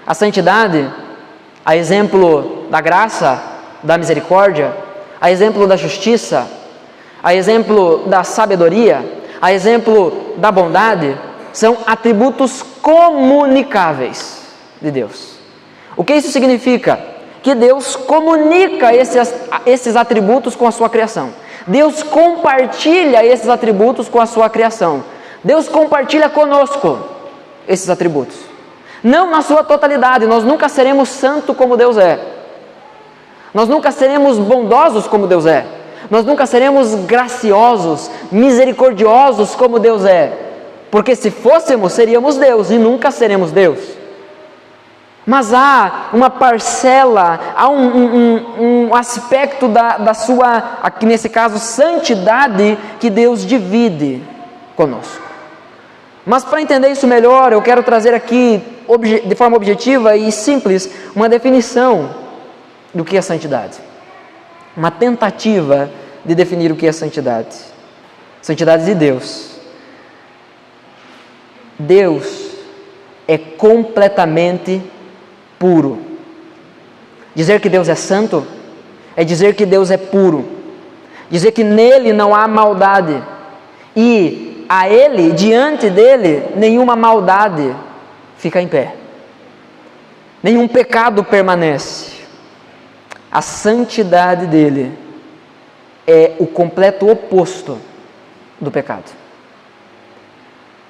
A santidade, a exemplo da graça, da misericórdia, a exemplo da justiça, a exemplo da sabedoria, a exemplo da bondade, são atributos comunicáveis de Deus. O que isso significa? Que Deus comunica esses atributos com a sua criação. Deus compartilha esses atributos com a sua criação. Deus compartilha conosco esses atributos. Não na sua totalidade, nós nunca seremos santo como Deus é. Nós nunca seremos bondosos como Deus é. Nós nunca seremos graciosos, misericordiosos como Deus é. Porque se fôssemos, seríamos Deus e nunca seremos Deus. Mas há uma parcela, há um aspecto da sua, aqui nesse caso, santidade, que Deus divide conosco. Mas para entender isso melhor, eu quero trazer aqui, de forma objetiva e simples, uma definição do que é santidade. Uma tentativa de definir o que é santidade. Santidade de Deus. Deus é completamente puro. Dizer que Deus é santo é dizer que Deus é puro. Dizer que nele não há maldade. E a ele, diante dele, nenhuma maldade fica em pé. Nenhum pecado permanece. A santidade dele é o completo oposto do pecado.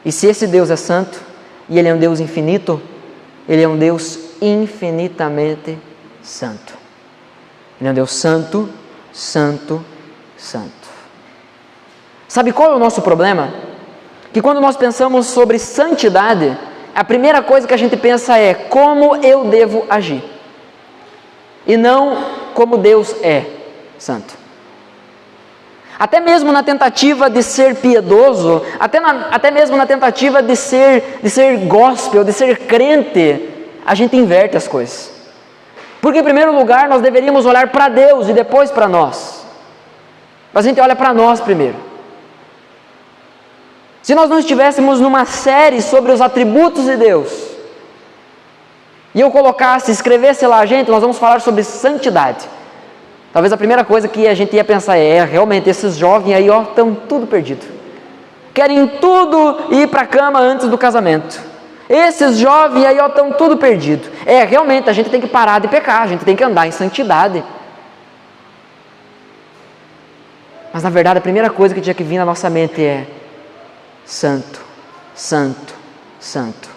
E se esse Deus é santo, e ele é um Deus infinito, ele é um Deus infinitamente santo. Ele é um Deus santo, santo, santo. Sabe qual é o nosso problema? Que quando nós pensamos sobre santidade, a primeira coisa que a gente pensa é como eu devo agir. E não como Deus é santo. Até mesmo na tentativa de ser piedoso, até mesmo na tentativa de ser gospel, de ser crente, a gente inverte as coisas. Porque em primeiro lugar nós deveríamos olhar para Deus e depois para nós. Mas a gente olha para nós primeiro. Se nós não estivéssemos numa série sobre os atributos de Deus, e eu escrevesse lá, gente, nós vamos falar sobre santidade. Talvez a primeira coisa que a gente ia pensar realmente, esses jovens aí, estão tudo perdido. Querem tudo ir para a cama antes do casamento. Esses jovens aí, estão tudo perdido. Realmente, a gente tem que parar de pecar, a gente tem que andar em santidade. Mas na verdade, a primeira coisa que tinha que vir na nossa mente é santo, santo, santo.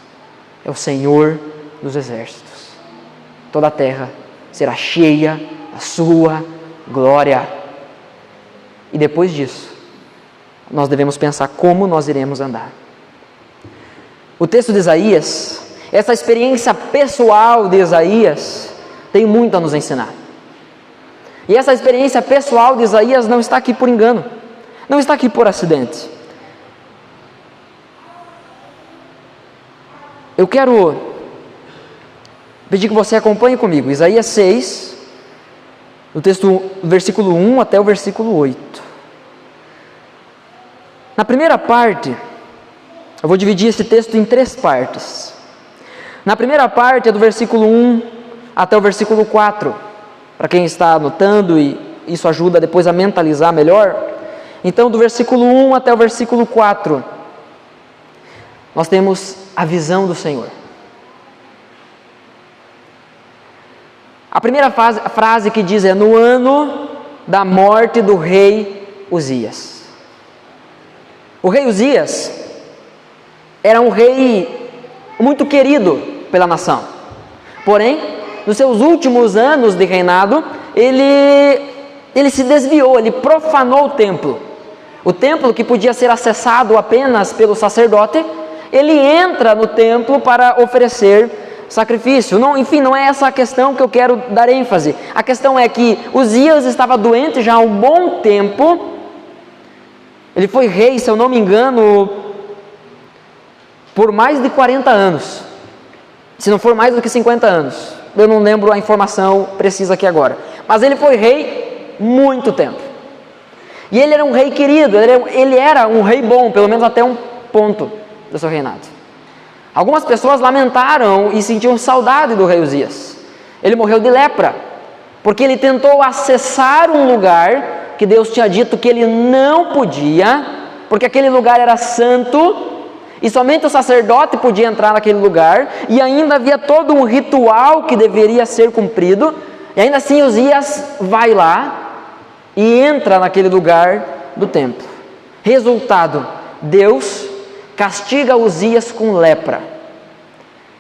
É o Senhor dos exércitos. Toda a terra será cheia da sua glória. E depois disso, nós devemos pensar como nós iremos andar. O texto de Isaías, essa experiência pessoal de Isaías, tem muito a nos ensinar. E essa experiência pessoal de Isaías não está aqui por engano, não está aqui por acidente. Eu quero pedir que você acompanhe comigo, Isaías 6, do texto, versículo 1 até o versículo 8. Na primeira parte, eu vou dividir esse texto em 3 partes. Na primeira parte é do versículo 1 até o versículo 4, para quem está anotando, e isso ajuda depois a mentalizar melhor. Então, do versículo 1 até o versículo 4, nós temos a visão do Senhor. A primeira frase que diz é: no ano da morte do rei Uzias. O rei Uzias era um rei muito querido pela nação. Porém, nos seus últimos anos de reinado, ele se desviou, ele profanou o templo. O templo, que podia ser acessado apenas pelo sacerdote, ele entra no templo para oferecer sacrifício. Não é essa a questão que eu quero dar ênfase. A questão é que Uzias estava doente já há um bom tempo. Ele foi rei, se eu não me engano, por mais de 40 anos. Se não for mais do que 50 anos. Eu não lembro a informação precisa aqui agora. Mas ele foi rei muito tempo. E ele era um rei querido, ele era um rei bom, pelo menos até um ponto do seu reinado. Algumas pessoas lamentaram e sentiam saudade do rei Uzias. Ele morreu de lepra, porque ele tentou acessar um lugar que Deus tinha dito que ele não podia, porque aquele lugar era santo, e somente o sacerdote podia entrar naquele lugar, e ainda havia todo um ritual que deveria ser cumprido, e ainda assim Uzias vai lá e entra naquele lugar do templo. Resultado, Deus castiga Uzias com lepra,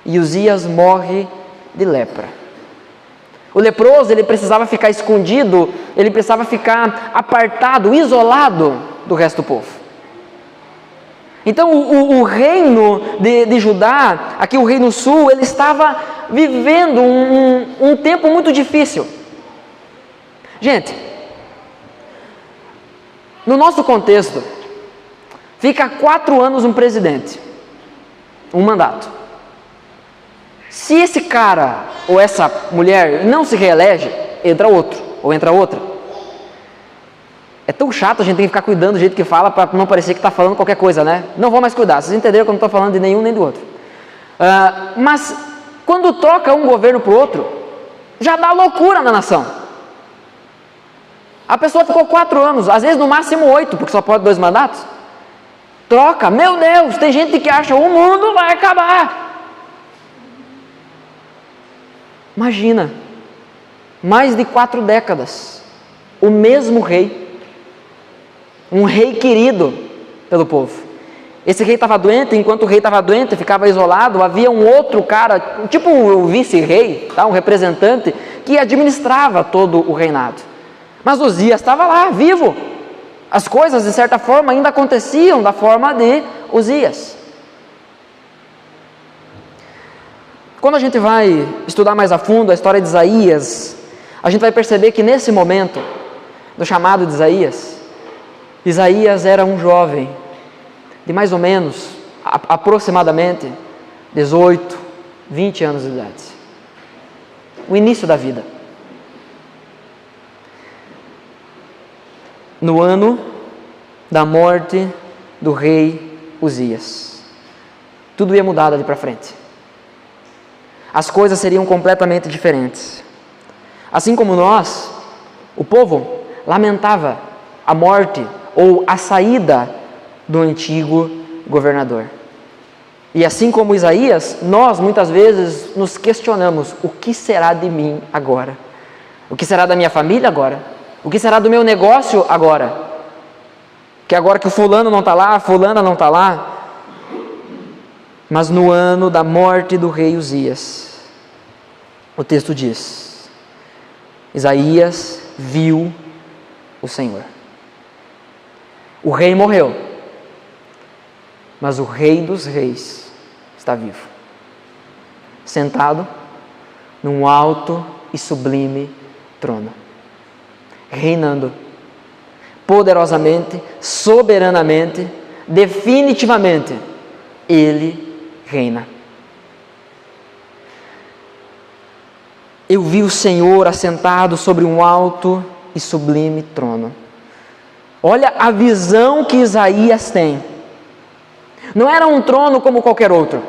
e Uzias morre de lepra. O leproso, ele precisava ficar escondido, ele precisava ficar apartado, isolado do resto do povo. Então o reino de Judá, aqui o reino sul, ele estava vivendo um tempo muito difícil. Gente, no nosso contexto, fica 4 anos um presidente, um mandato. Se esse cara ou essa mulher não se reelege, entra outro ou entra outra. É tão chato a gente tem que ficar cuidando do jeito que fala para não parecer que está falando qualquer coisa, né? Não vou mais cuidar, vocês entenderam que eu não estou falando de nenhum nem do outro. Mas quando troca um governo para o outro, já dá loucura na nação. A pessoa ficou 4 anos, às vezes no máximo 8, porque só pode 2 mandatos. Troca, meu Deus, tem gente que acha o mundo vai acabar. Imagina, mais de 4 décadas, o mesmo rei, um rei querido pelo povo. Esse rei estava doente, enquanto o rei estava doente, ficava isolado, havia um outro cara, tipo o vice-rei, tá? Um representante, que administrava todo o reinado. Mas Uzias estava lá, vivo. As coisas, de certa forma, ainda aconteciam da forma de Uzias. Quando a gente vai estudar mais a fundo a história de Isaías, a gente vai perceber que nesse momento do chamado de Isaías, Isaías era um jovem de mais ou menos, aproximadamente, 18, 20 anos de idade. O início da vida. No ano da morte do rei Uzias. Tudo ia mudar dali para frente. As coisas seriam completamente diferentes. Assim como nós, o povo lamentava a morte ou a saída do antigo governador. E assim como Isaías, nós muitas vezes nos questionamos: o que será de mim agora? O que será da minha família agora? O que será do meu negócio agora? Que agora que o fulano não está lá, a fulana não está lá. Mas no ano da morte do rei Uzias, o texto diz: Isaías viu o Senhor. O rei morreu, mas o Rei dos Reis está vivo, sentado num alto e sublime trono, reinando poderosamente, soberanamente, definitivamente. Ele reina. Eu vi o Senhor assentado sobre um alto e sublime trono. Olha a visão que Isaías tem. Não era um trono como qualquer outro.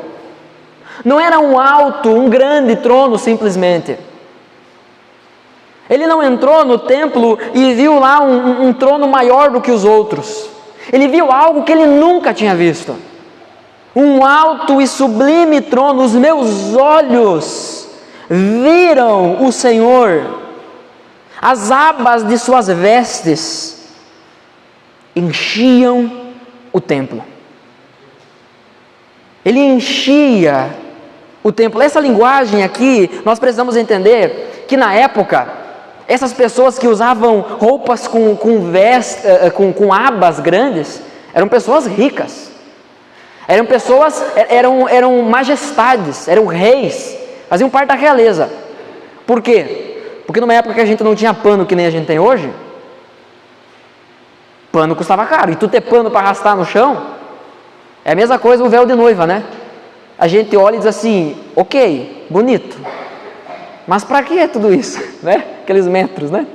Não era um alto, um grande trono simplesmente. Ele não entrou no templo e viu lá um trono maior do que os outros. Ele viu algo que ele nunca tinha visto. Um alto e sublime trono. Os meus olhos viram o Senhor. As abas de suas vestes enchiam o templo. Ele enchia o templo. Essa linguagem aqui, nós precisamos entender que na época, essas pessoas que usavam roupas com abas grandes, eram pessoas ricas. Eram pessoas, eram majestades, eram reis, faziam parte da realeza. Por quê? Porque numa época que a gente não tinha pano que nem a gente tem hoje, pano custava caro. E tu ter pano para arrastar no chão, é a mesma coisa o véu de noiva, né? A gente olha e diz assim, ok, bonito, mas para que é tudo isso? Né? Aqueles metros, né?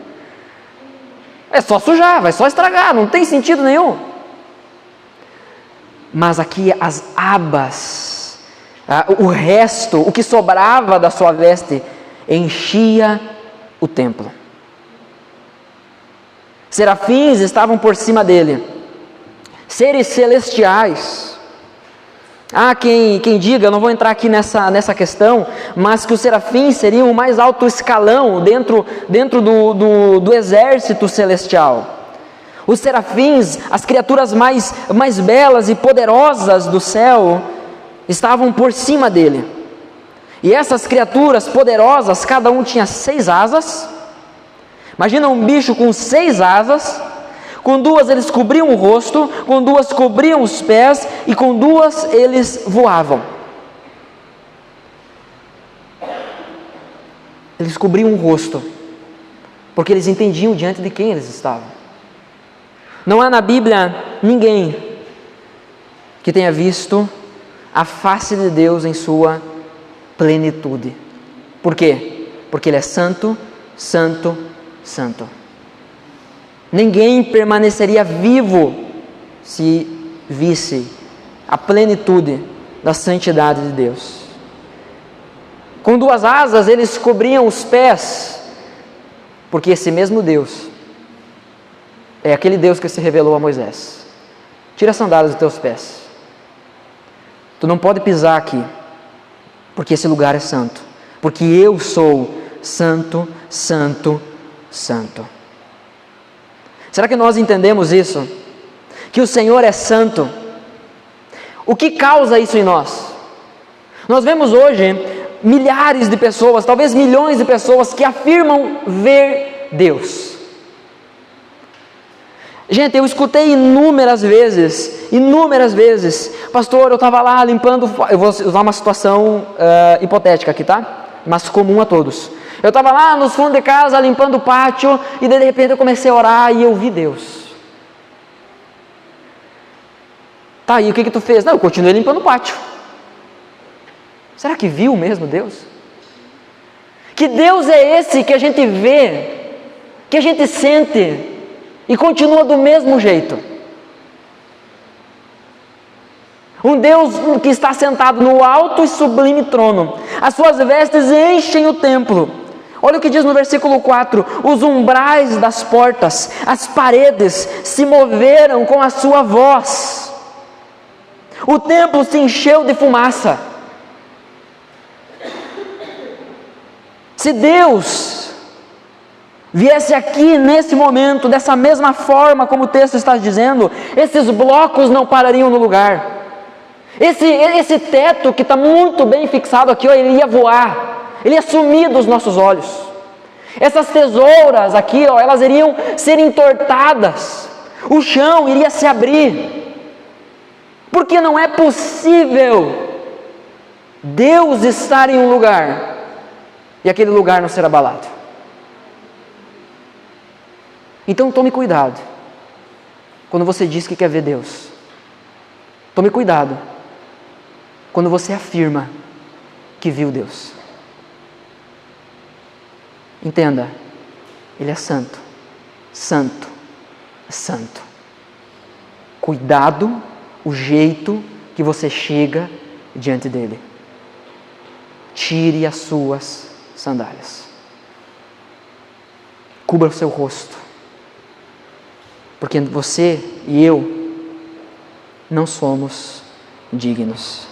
É só sujar, vai só estragar, não tem sentido nenhum. Mas aqui as abas, o resto, o que sobrava da sua veste, enchia o templo. Serafins estavam por cima dele, seres celestiais. Há quem diga, eu não vou entrar aqui nessa questão, mas que os serafins seriam o mais alto escalão dentro do exército celestial. Os serafins, as criaturas mais belas e poderosas do céu, estavam por cima dele. E essas criaturas poderosas, cada um tinha 6 asas. Imagina um bicho com 6 asas. Com 2 eles cobriam o rosto, com 2 cobriam os pés, e com 2 eles voavam. Eles cobriam o rosto, porque eles entendiam diante de quem eles estavam. Não há na Bíblia ninguém que tenha visto a face de Deus em sua plenitude. Por quê? Porque Ele é santo, santo, santo. Ninguém permaneceria vivo se visse a plenitude da santidade de Deus. Com 2 asas eles cobriam os pés, porque esse mesmo Deus é aquele Deus que se revelou a Moisés. Tira as sandálias dos teus pés. Tu não pode pisar aqui, porque esse lugar é santo. Porque eu sou santo, santo, santo. Será que nós entendemos isso? Que o Senhor é santo. O que causa isso em nós? Nós vemos hoje milhares de pessoas, talvez milhões de pessoas que afirmam ver Deus. Gente, eu escutei inúmeras vezes, pastor, eu estava lá limpando, eu vou usar uma situação hipotética aqui, tá? Mas comum a todos. Eu estava lá nos fundos de casa limpando o pátio, e de repente eu comecei a orar e eu vi Deus. Tá, e o que tu fez? Não, eu continuei limpando o pátio. Será que viu mesmo Deus? Que Deus é esse que a gente vê, que a gente sente, e continua do mesmo jeito? Um Deus que está sentado no alto e sublime trono. As suas vestes enchem o templo. Olha o que diz no versículo 4. Os umbrais das portas, as paredes se moveram com a sua voz. O templo se encheu de fumaça. Se Deus viesse aqui nesse momento, dessa mesma forma como o texto está dizendo, esses blocos não parariam no lugar. Esse teto que está muito bem fixado aqui, ele ia voar, ele ia sumir dos nossos olhos. Essas tesouras aqui, elas iriam ser entortadas, o chão iria se abrir, porque não é possível Deus estar em um lugar e aquele lugar não ser abalado. Então tome cuidado quando você diz que quer ver Deus. Tome cuidado quando você afirma que viu Deus. Entenda, Ele é santo, santo, santo. Cuidado o jeito que você chega diante dEle. Tire as suas sandálias. Cubra o seu rosto. Porque você e eu não somos dignos.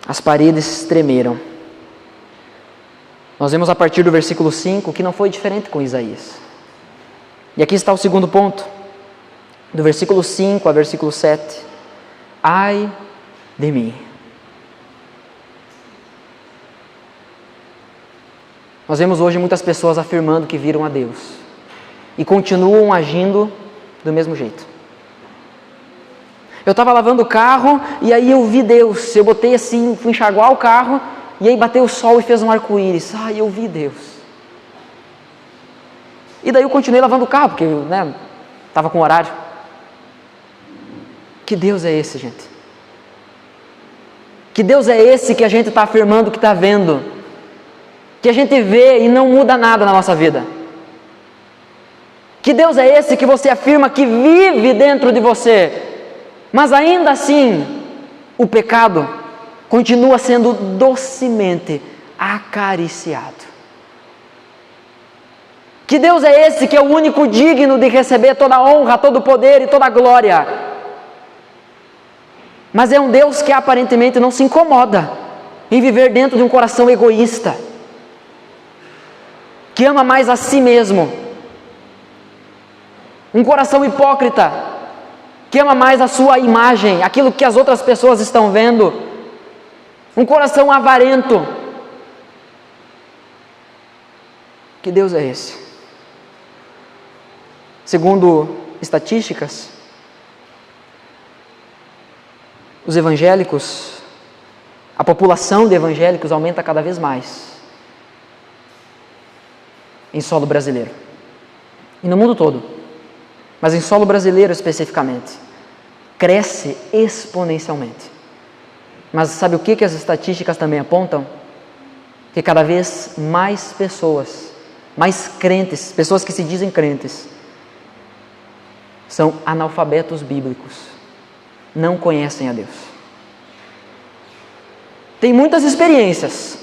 As paredes tremeram. Nós vemos a partir do versículo 5 que não foi diferente com Isaías. E aqui está o segundo ponto. Do versículo 5 a versículo 7. Ai de mim. Nós vemos hoje muitas pessoas afirmando que viram a Deus e continuam agindo do mesmo jeito. Eu estava lavando o carro e aí eu vi Deus. Eu botei assim, fui enxaguar o carro e aí bateu o sol e fez um arco-íris. Eu vi Deus. E daí eu continuei lavando o carro, porque estava com horário. Que Deus é esse, gente? Que Deus é esse que a gente está afirmando que está vendo? que a gente vê e não muda nada na nossa vida? Que Deus é esse que você afirma que vive dentro de você, mas ainda assim o pecado continua sendo docemente acariciado? Que Deus é esse que é o único digno de receber toda a honra, todo o poder e toda a glória, mas é um Deus que aparentemente não se incomoda em viver dentro de um coração egoísta, que ama mais a si mesmo, um coração hipócrita, que ama mais a sua imagem, aquilo que as outras pessoas estão vendo, um coração avarento. Que Deus é esse? Segundo estatísticas, os evangélicos, a população de evangélicos aumenta cada vez mais em solo brasileiro e no mundo todo, mas em solo brasileiro especificamente, cresce exponencialmente. Mas sabe o que as estatísticas também apontam? Que cada vez mais pessoas, mais crentes, pessoas que se dizem crentes, são analfabetos bíblicos, não conhecem a Deus. Tem muitas experiências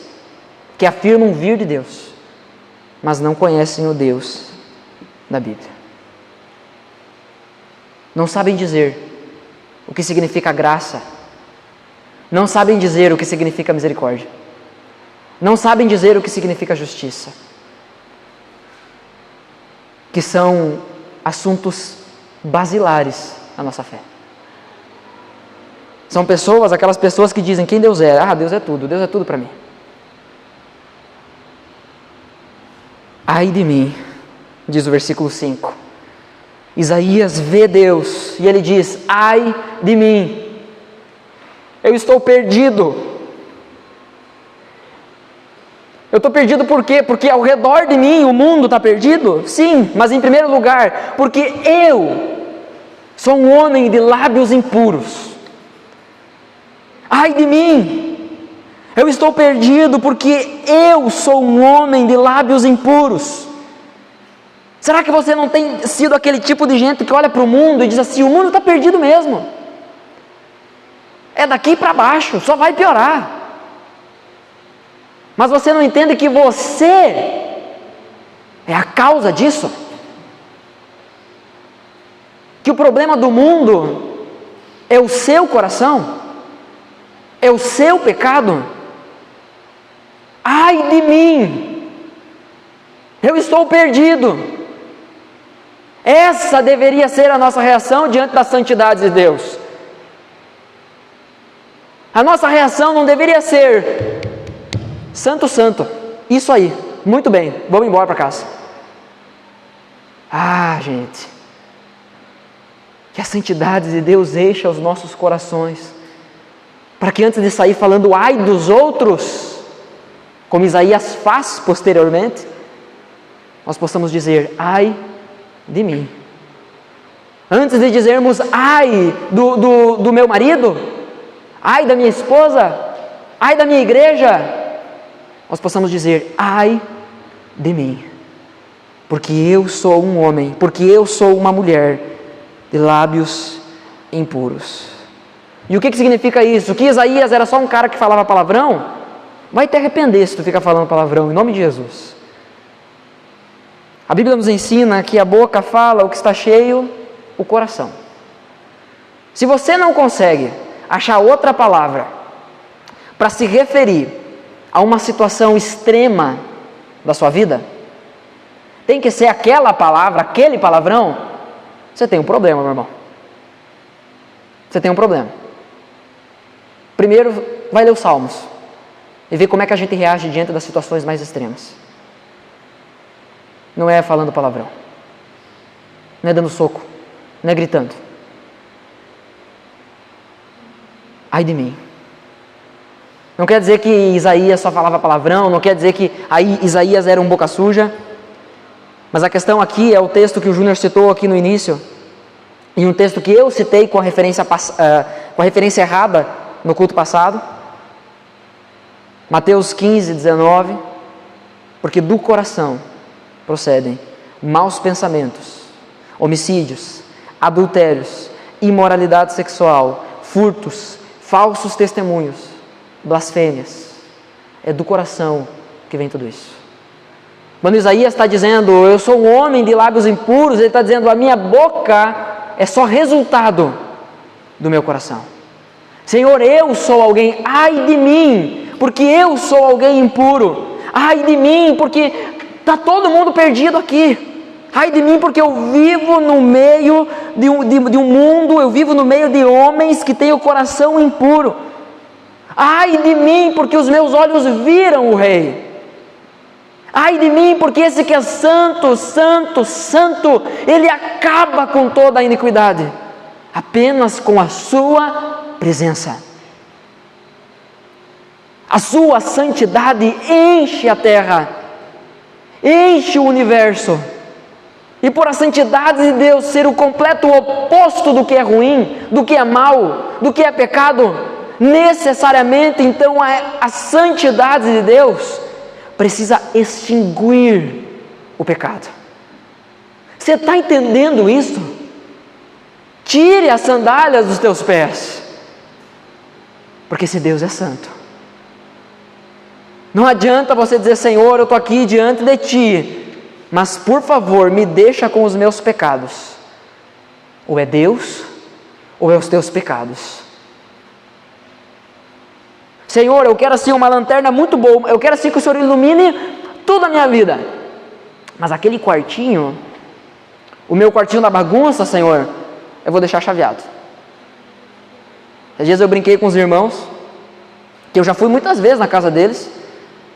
que afirmam vir de Deus, mas não conhecem o Deus da Bíblia. Não sabem dizer o que significa graça, não sabem dizer o que significa misericórdia, não sabem dizer o que significa justiça, que são assuntos basilares na nossa fé. São pessoas, aquelas pessoas que dizem quem Deus é. Ah, Deus é tudo para mim. Ai de mim, diz o versículo 5. Isaías vê Deus e ele diz: ai de mim, eu estou perdido. Eu estou perdido por quê? Porque ao redor de mim o mundo está perdido? Sim, mas em primeiro lugar, porque eu sou um homem de lábios impuros. Ai de mim, eu estou perdido porque eu sou um homem de lábios impuros. Será que você não tem sido aquele tipo de gente que olha para o mundo e diz assim: o mundo está perdido mesmo, é daqui para baixo, só vai piorar? Mas você não entende que você é a causa disso? Que o problema do mundo é o seu coração? É o seu pecado? Ai de mim, eu estou perdido. Essa deveria ser a nossa reação diante da santidade de Deus. A nossa reação não deveria ser: santo, santo, isso aí, muito bem, vamos embora para casa. Ah, gente, que a santidade de Deus encha os nossos corações, para que antes de sair falando ai dos outros, como Isaías faz posteriormente, nós possamos dizer: ai de mim. Antes de dizermos ai do meu marido, ai da minha esposa, ai da minha igreja, nós possamos dizer: ai de mim, porque eu sou um homem, porque eu sou uma mulher de lábios impuros. E o que significa isso? Que Isaías era só um cara que falava palavrão? Vai te arrepender se tu fica falando palavrão, em nome de Jesus. A Bíblia nos ensina que a boca fala o que está cheio, o coração. Se você não consegue achar outra palavra para se referir a uma situação extrema da sua vida, tem que ser aquela palavra, aquele palavrão, você tem um problema, meu irmão. Você tem um problema. Primeiro, vai ler os Salmos e ver como é que a gente reage diante das situações mais extremas. Não é falando palavrão, não é dando soco, não é gritando. Ai de mim. Não quer dizer que Isaías só falava palavrão, não quer dizer que aí Isaías era um boca suja, mas a questão aqui é o texto que o Júnior citou aqui no início, e um texto que eu citei com a referência errada no culto passado, Mateus 15, 19, Porque do coração procedem maus pensamentos, homicídios, adultérios, imoralidade sexual, furtos, falsos testemunhos, blasfêmias. É do coração que vem tudo isso. Quando Isaías está dizendo, eu sou um homem de lábios impuros, ele está dizendo, a minha boca é só resultado do meu coração. Senhor, eu sou alguém, ai de mim, porque eu sou alguém impuro. Ai de mim, porque está todo mundo perdido aqui. Ai de mim, porque eu vivo no meio de um mundo, eu vivo no meio de homens que têm o coração impuro. Ai de mim, porque os meus olhos viram o Rei. Ai de mim, porque esse que é santo, santo, santo, ele acaba com toda a iniquidade, apenas com a sua presença. A sua santidade enche a terra, enche o universo. E por a santidade de Deus ser o completo oposto do que é ruim, do que é mal, do que é pecado, necessariamente então a santidade de Deus precisa extinguir o pecado. Você está entendendo isso? Tire as sandálias dos teus pés, porque esse Deus é santo. Não adianta você dizer, Senhor, eu estou aqui diante de Ti, mas por favor, me deixa com os meus pecados. Ou é Deus, ou é os teus pecados. Senhor, eu quero assim uma lanterna muito boa, eu quero assim que o Senhor ilumine toda a minha vida. Mas aquele quartinho, o meu quartinho da bagunça, Senhor, eu vou deixar chaveado. Às vezes eu brinquei com os irmãos, que eu já fui muitas vezes na casa deles.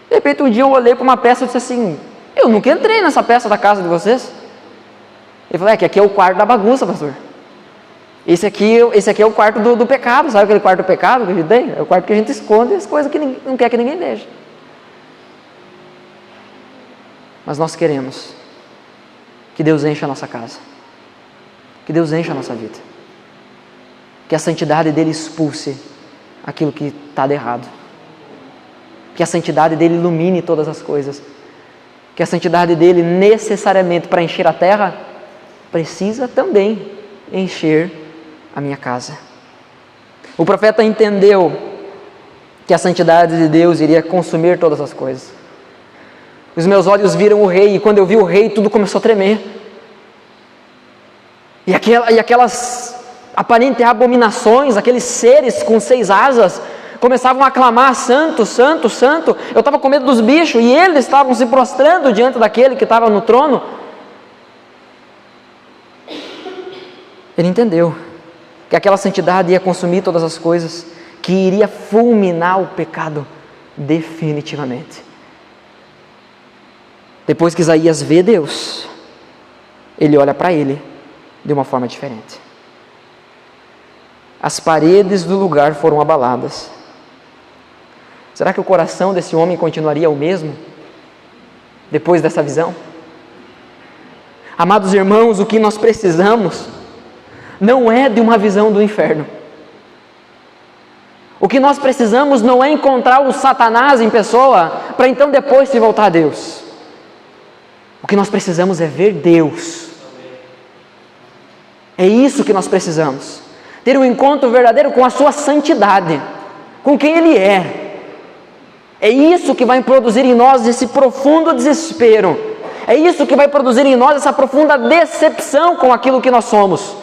De repente um dia eu olhei para uma peça e disse assim, eu nunca entrei nessa peça da casa de vocês. Ele falou, que aqui é o quarto da bagunça, pastor. Esse aqui é o quarto do pecado. Sabe aquele quarto do pecado que a gente tem? É o quarto que a gente esconde as coisas que não quer que ninguém veja. Mas nós queremos que Deus encha a nossa casa, que Deus encha a nossa vida, que a santidade dele expulse aquilo que está de errado, que a santidade dele ilumine todas as coisas, que a santidade dele necessariamente para encher a terra precisa também encher a minha casa. O profeta entendeu que a santidade de Deus iria consumir todas as coisas. Os meus olhos viram o Rei, e quando eu vi o Rei, tudo começou a tremer. E aquelas aparentes abominações, aqueles seres com 6 asas, começavam a clamar, santo, santo, santo. Eu estava com medo dos bichos, e eles estavam se prostrando diante daquele que estava no trono. Ele entendeu que aquela santidade ia consumir todas as coisas, que iria fulminar o pecado definitivamente. Depois que Isaías vê Deus, ele olha para ele de uma forma diferente. As paredes do lugar foram abaladas. Será que o coração desse homem continuaria o mesmo depois dessa visão? Amados irmãos, o que nós precisamos não é de uma visão do inferno. O que nós precisamos não é encontrar o Satanás em pessoa para então depois se voltar a Deus. O que nós precisamos é ver Deus. É isso que nós precisamos. Ter um encontro verdadeiro com a sua santidade, com quem Ele é. É isso que vai produzir em nós esse profundo desespero. É isso que vai produzir em nós essa profunda decepção com aquilo que nós somos.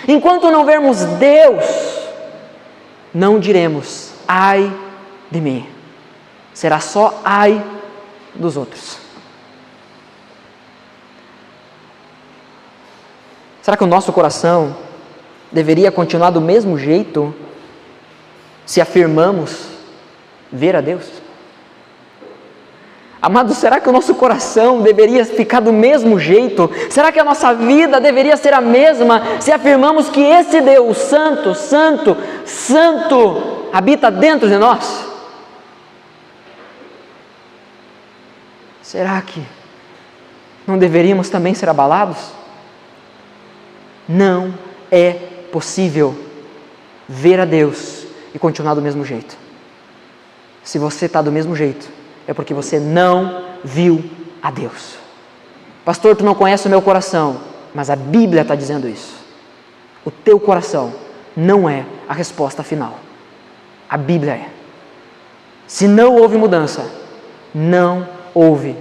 Enquanto não vermos Deus, não diremos, ai de mim. Será só ai dos outros. Será que o nosso coração deveria continuar do mesmo jeito se afirmamos ver a Deus? Amados, será que o nosso coração deveria ficar do mesmo jeito? Será que a nossa vida deveria ser a mesma se afirmamos que esse Deus santo, santo, santo habita dentro de nós? Será que não deveríamos também ser abalados? Não é possível ver a Deus e continuar do mesmo jeito. Se você está do mesmo jeito, é porque você não viu a Deus. Pastor, tu não conhece o meu coração, mas a Bíblia está dizendo isso. O teu coração não é a resposta final. A Bíblia é. Se não houve mudança, não houve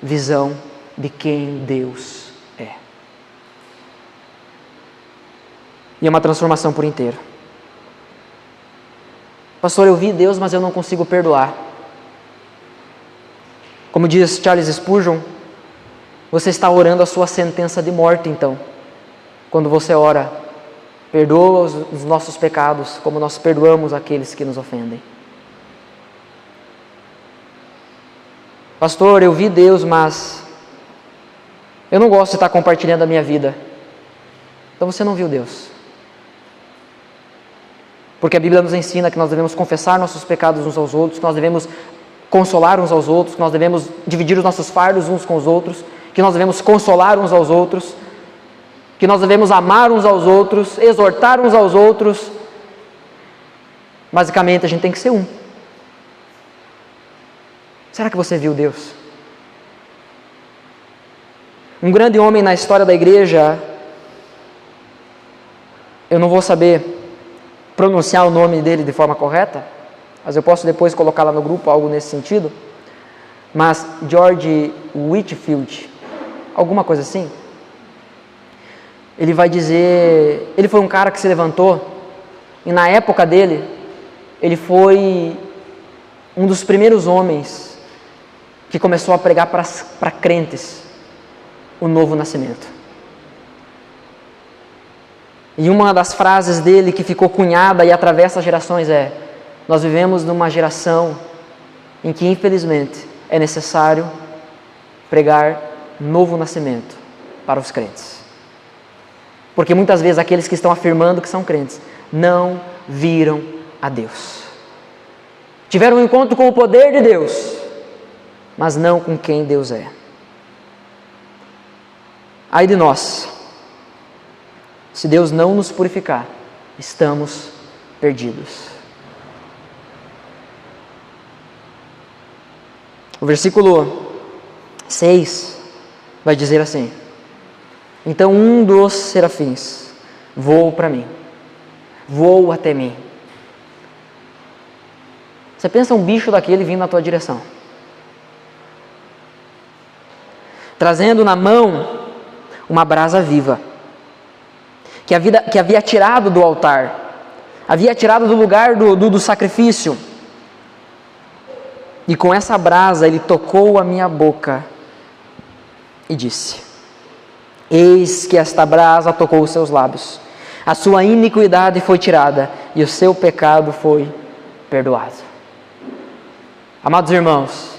visão de quem Deus é. E é uma transformação por inteiro. Pastor, eu vi Deus, mas eu não consigo perdoar. Como diz Charles Spurgeon, você está orando a sua sentença de morte, então. Quando você ora, perdoa os nossos pecados, como nós perdoamos aqueles que nos ofendem. Pastor, eu vi Deus, mas eu não gosto de estar compartilhando a minha vida. Então você não viu Deus. Porque a Bíblia nos ensina que nós devemos confessar nossos pecados uns aos outros, que nós devemos consolar uns aos outros, que nós devemos dividir os nossos fardos uns com os outros, que nós devemos consolar uns aos outros, que nós devemos amar uns aos outros, exortar uns aos outros. Basicamente, a gente tem que ser um. Será que você viu Deus? Um grande homem na história da igreja, eu não vou saber pronunciar o nome dele de forma correta, mas eu posso depois colocar lá no grupo algo nesse sentido, mas George Whitefield, alguma coisa assim, ele vai dizer, ele foi um cara que se levantou, e na época dele, ele foi um dos primeiros homens que começou a pregar para crentes o novo nascimento. E uma das frases dele que ficou cunhada e atravessa gerações é: nós vivemos numa geração em que, infelizmente, é necessário pregar novo nascimento para os crentes. Porque muitas vezes aqueles que estão afirmando que são crentes não viram a Deus. Tiveram um encontro com o poder de Deus, mas não com quem Deus é. Ai de nós, se Deus não nos purificar, estamos perdidos. O versículo 6 vai dizer assim: então um dos serafins voou para mim, voou até mim. Você pensa um bicho daquele vindo na tua direção, trazendo na mão uma brasa viva, que havia tirado do altar, havia tirado do lugar do sacrifício. E com essa brasa ele tocou a minha boca e disse: eis que esta brasa tocou os seus lábios, a sua iniquidade foi tirada e o seu pecado foi perdoado. Amados irmãos,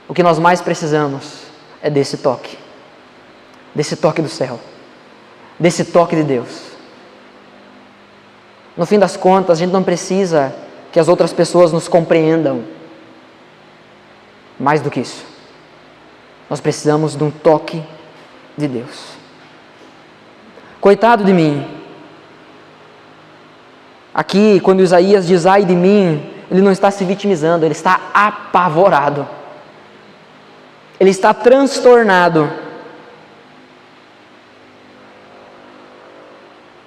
o que nós mais precisamos é desse toque do céu, desse toque de Deus. No fim das contas, a gente não precisa que as outras pessoas nos compreendam. Mais do que isso, nós precisamos de um toque de Deus. Coitado de mim. Aqui, quando Isaías diz ai de mim, ele não está se vitimizando, ele está apavorado. Ele está transtornado.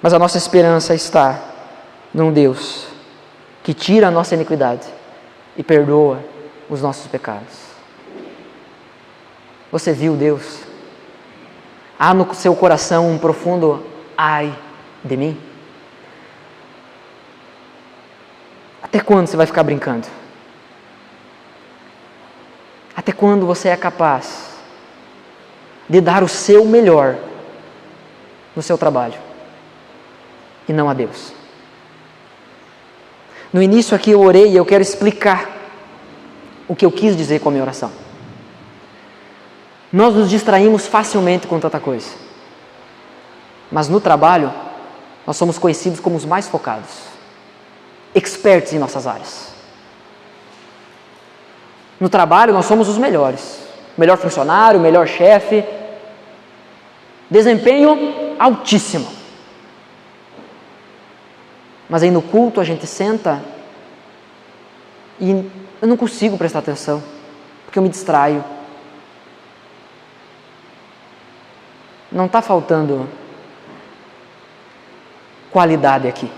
Mas a nossa esperança está num Deus que tira a nossa iniquidade e perdoa os nossos pecados. Você viu Deus? Há no seu coração um profundo ai de mim? Até quando você vai ficar brincando? Até quando você é capaz de dar o seu melhor no seu trabalho e não a Deus? No início aqui eu orei e eu quero explicar o que eu quis dizer com a minha oração. Nós nos distraímos facilmente com tanta coisa, mas no trabalho nós somos conhecidos como os mais focados, experts em nossas áreas. No trabalho nós somos os melhores, o melhor funcionário, o melhor chefe, desempenho altíssimo. Mas aí no culto a gente senta e eu não consigo prestar atenção, porque eu me distraio não está faltando qualidade aqui.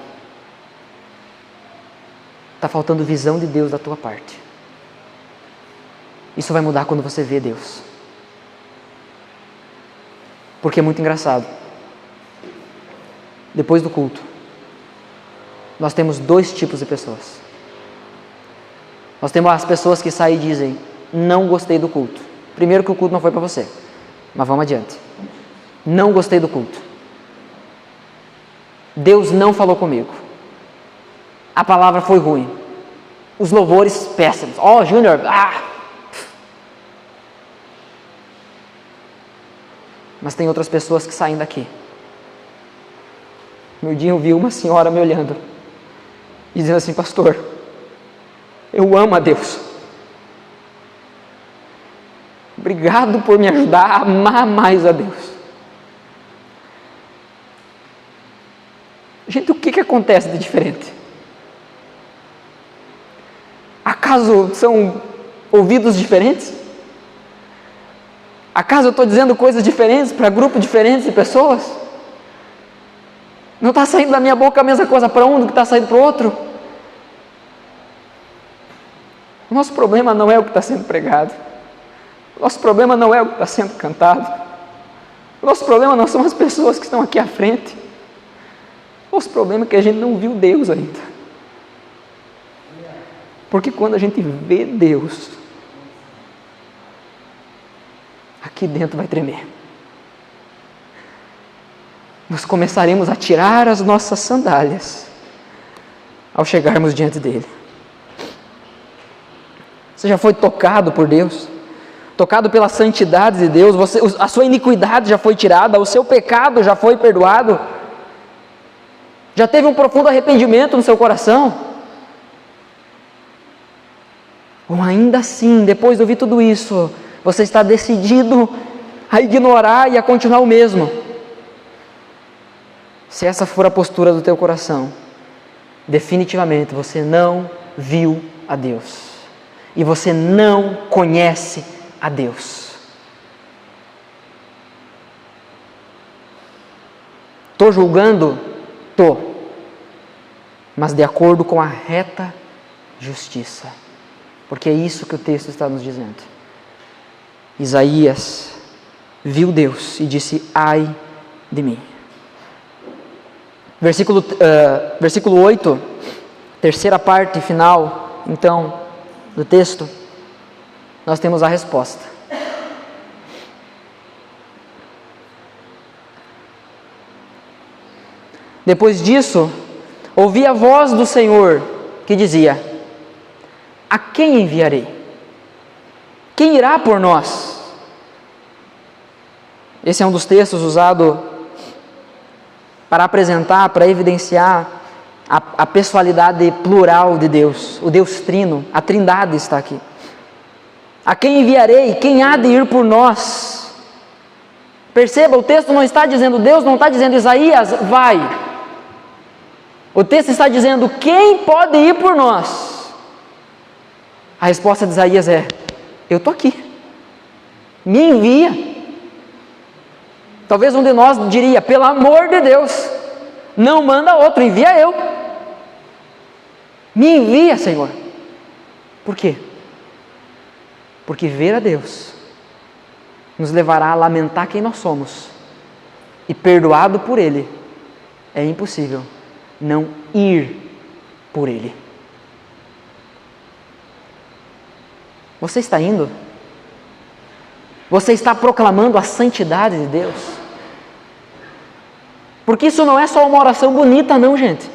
Está faltando visão de Deus da tua parte. Isso vai mudar quando você vê Deus. Porque é muito engraçado. Depois do culto, nós temos dois tipos de pessoas. Nós temos as pessoas que saem e dizem: não gostei do culto. Primeiro que o culto não foi para você, mas vamos adiante. Não gostei do culto. Deus não falou comigo. A palavra foi ruim. Os louvores péssimos. Júnior, Mas tem outras pessoas que saem daqui. No dia eu vi uma senhora me olhando e dizendo assim: pastor, eu amo a Deus. Obrigado por me ajudar a amar mais a Deus. Gente, o que acontece de diferente? Acaso são ouvidos diferentes? Acaso eu estou dizendo coisas diferentes para grupos diferentes de pessoas? Não está saindo da minha boca a mesma coisa para um do que está saindo para o outro? O nosso problema não é o que está sendo pregado. O nosso problema não é o que está sendo cantado. O nosso problema não são as pessoas que estão aqui à frente. O nosso problema é que a gente não viu Deus ainda. Porque quando a gente vê Deus, aqui dentro vai tremer. Nós começaremos a tirar as nossas sandálias ao chegarmos diante dele. Você já foi tocado por Deus? Tocado pela santidade de Deus? A sua iniquidade já foi tirada? O seu pecado já foi perdoado? Já teve um profundo arrependimento no seu coração? Ou ainda assim, depois de ouvir tudo isso, você está decidido a ignorar e a continuar o mesmo? Se essa for a postura do teu coração, definitivamente você não viu a Deus. E você não conhece a Deus. Estou julgando? Estou. Mas de acordo com a reta justiça. Porque é isso que o texto está nos dizendo. Isaías viu Deus e disse: ai de mim. Versículo 8, terceira parte final, então, do texto, nós temos a resposta. Depois disso, ouvi a voz do Senhor que dizia: a quem enviarei? Quem irá por nós? Esse é um dos textos usado para apresentar, para evidenciar a pessoalidade plural de Deus, o Deus Trino, a Trindade está aqui. A quem enviarei? Quem há de ir por nós? Perceba, o texto não está dizendo, Deus não está dizendo: Isaías, vai. O texto está dizendo: quem pode ir por nós? A resposta de Isaías é: eu estou aqui, me envia. Talvez um de nós diria: pelo amor de Deus, não manda outro, envia eu. Me envia, Senhor. Por quê? Porque ver a Deus nos levará a lamentar quem nós somos. E perdoado por Ele, é impossível não ir por Ele. Você está indo? Você está proclamando a santidade de Deus? Porque isso não é só uma oração bonita, não, gente.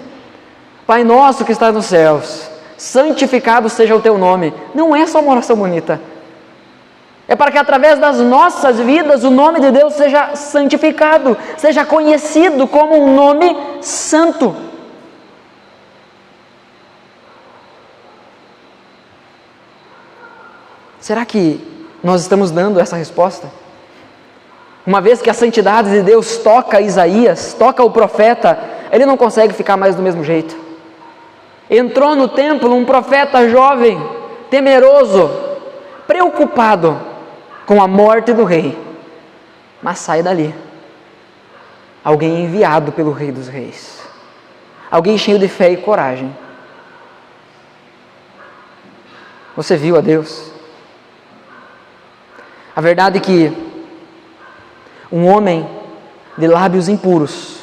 Pai nosso que está nos céus, santificado seja o teu nome. Não é só uma oração bonita. É para que através das nossas vidas o nome de Deus seja santificado, seja conhecido como um nome santo. Será que nós estamos dando essa resposta? Uma vez que a santidade de Deus toca Isaías, toca o profeta, ele não consegue ficar mais do mesmo jeito. Entrou no templo um profeta jovem, temeroso, preocupado com a morte do rei, mas sai dali alguém enviado pelo Rei dos Reis, alguém cheio de fé e coragem. Você viu a Deus? A verdade é que um homem de lábios impuros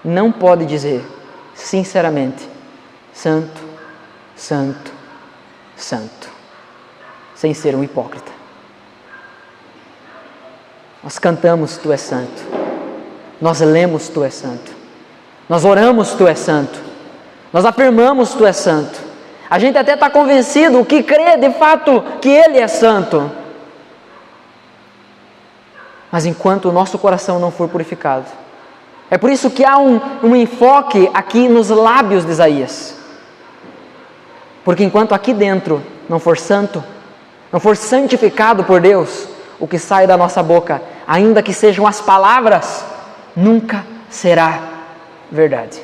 não pode dizer sinceramente: Santo, Santo, Santo, sem ser um hipócrita. Nós cantamos Tu és santo, nós lemos Tu és santo, nós oramos Tu és santo, nós afirmamos Tu és santo. A gente até está convencido que crê de fato que Ele é santo. Mas enquanto o nosso coração não for purificado, é por isso que há um enfoque aqui nos lábios de Isaías. Porque enquanto aqui dentro não for santo, não for santificado por Deus, o que sai da nossa boca, ainda que sejam as palavras, nunca será verdade.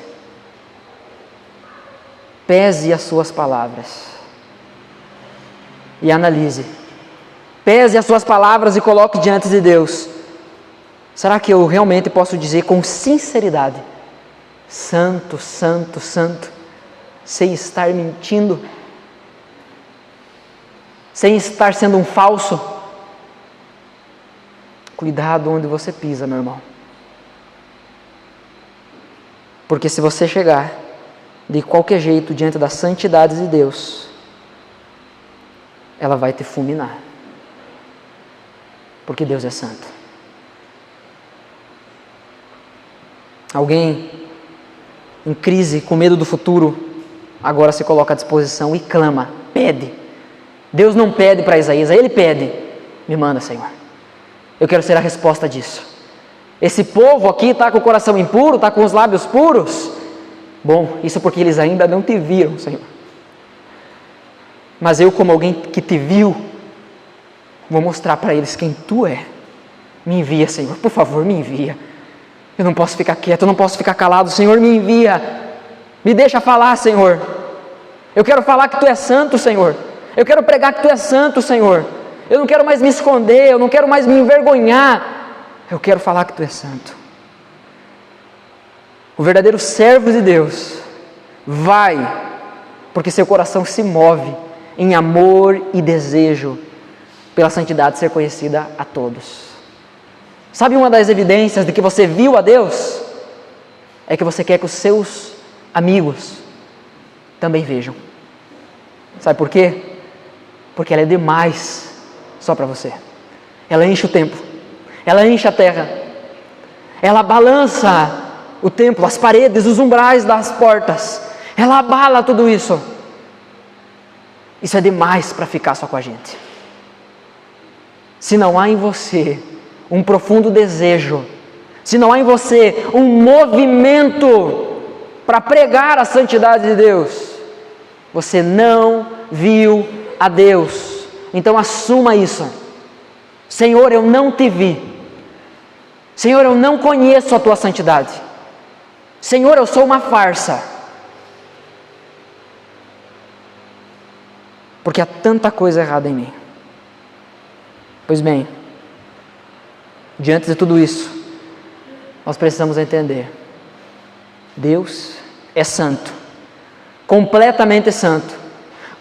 Pese as suas palavras e analise. Pese as suas palavras e coloque diante de Deus. Será que eu realmente posso dizer com sinceridade: Santo, Santo, Santo, sem estar mentindo, sem estar sendo um falso? Cuidado onde você pisa, meu irmão. Porque se você chegar de qualquer jeito diante da santidade de Deus, ela vai te fulminar. Porque Deus é santo. Alguém em crise, com medo do futuro, agora se coloca à disposição e clama, pede. Deus não pede para Isaías, ele pede: me manda, Senhor. Eu quero ser a resposta disso. Esse povo aqui está com o coração impuro, está com os lábios puros. Bom, isso porque eles ainda não te viram, Senhor. Mas eu, como alguém que te viu, vou mostrar para eles quem Tu é. Me envia, Senhor, por favor, me envia. Eu não posso ficar quieto, eu não posso ficar calado. Senhor, me envia. Me deixa falar, Senhor. Eu quero falar que Tu és santo, Senhor. Eu quero pregar que Tu és santo, Senhor. Eu não quero mais me esconder, eu não quero mais me envergonhar. Eu quero falar que Tu és santo. O verdadeiro servo de Deus vai, porque seu coração se move em amor e desejo pela santidade ser conhecida a todos. Sabe uma das evidências de que você viu a Deus? É que você quer que os seus amigos também vejam. Sabe por quê? Porque ela é demais só para você. Ela enche o templo, ela enche a terra, ela balança o templo, as paredes, os umbrais das portas, ela abala tudo isso. Isso é demais para ficar só com a gente. Se não há em você um profundo desejo, se não há em você um movimento para pregar a santidade de Deus, você não viu a Deus. Então assuma isso. Senhor, eu não te vi. Senhor, eu não conheço a Tua santidade. Senhor, eu sou uma farsa. Porque há tanta coisa errada em mim. Pois bem, diante de tudo isso, nós precisamos entender: Deus é santo, completamente santo,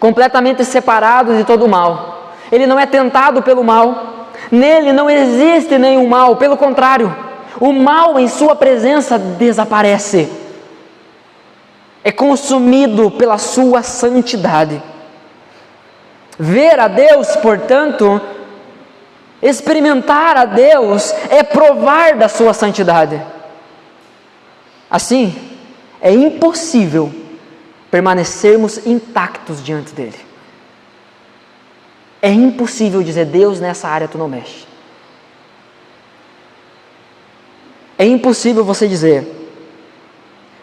completamente separado de todo o mal. Ele não é tentado pelo mal, nele não existe nenhum mal, pelo contrário, o mal em sua presença desaparece, é consumido pela sua santidade. Ver a Deus, portanto, experimentar a Deus é provar da sua santidade. Assim, é impossível permanecermos intactos diante dele. É impossível dizer: Deus, nessa área Tu não mexe. É impossível você dizer: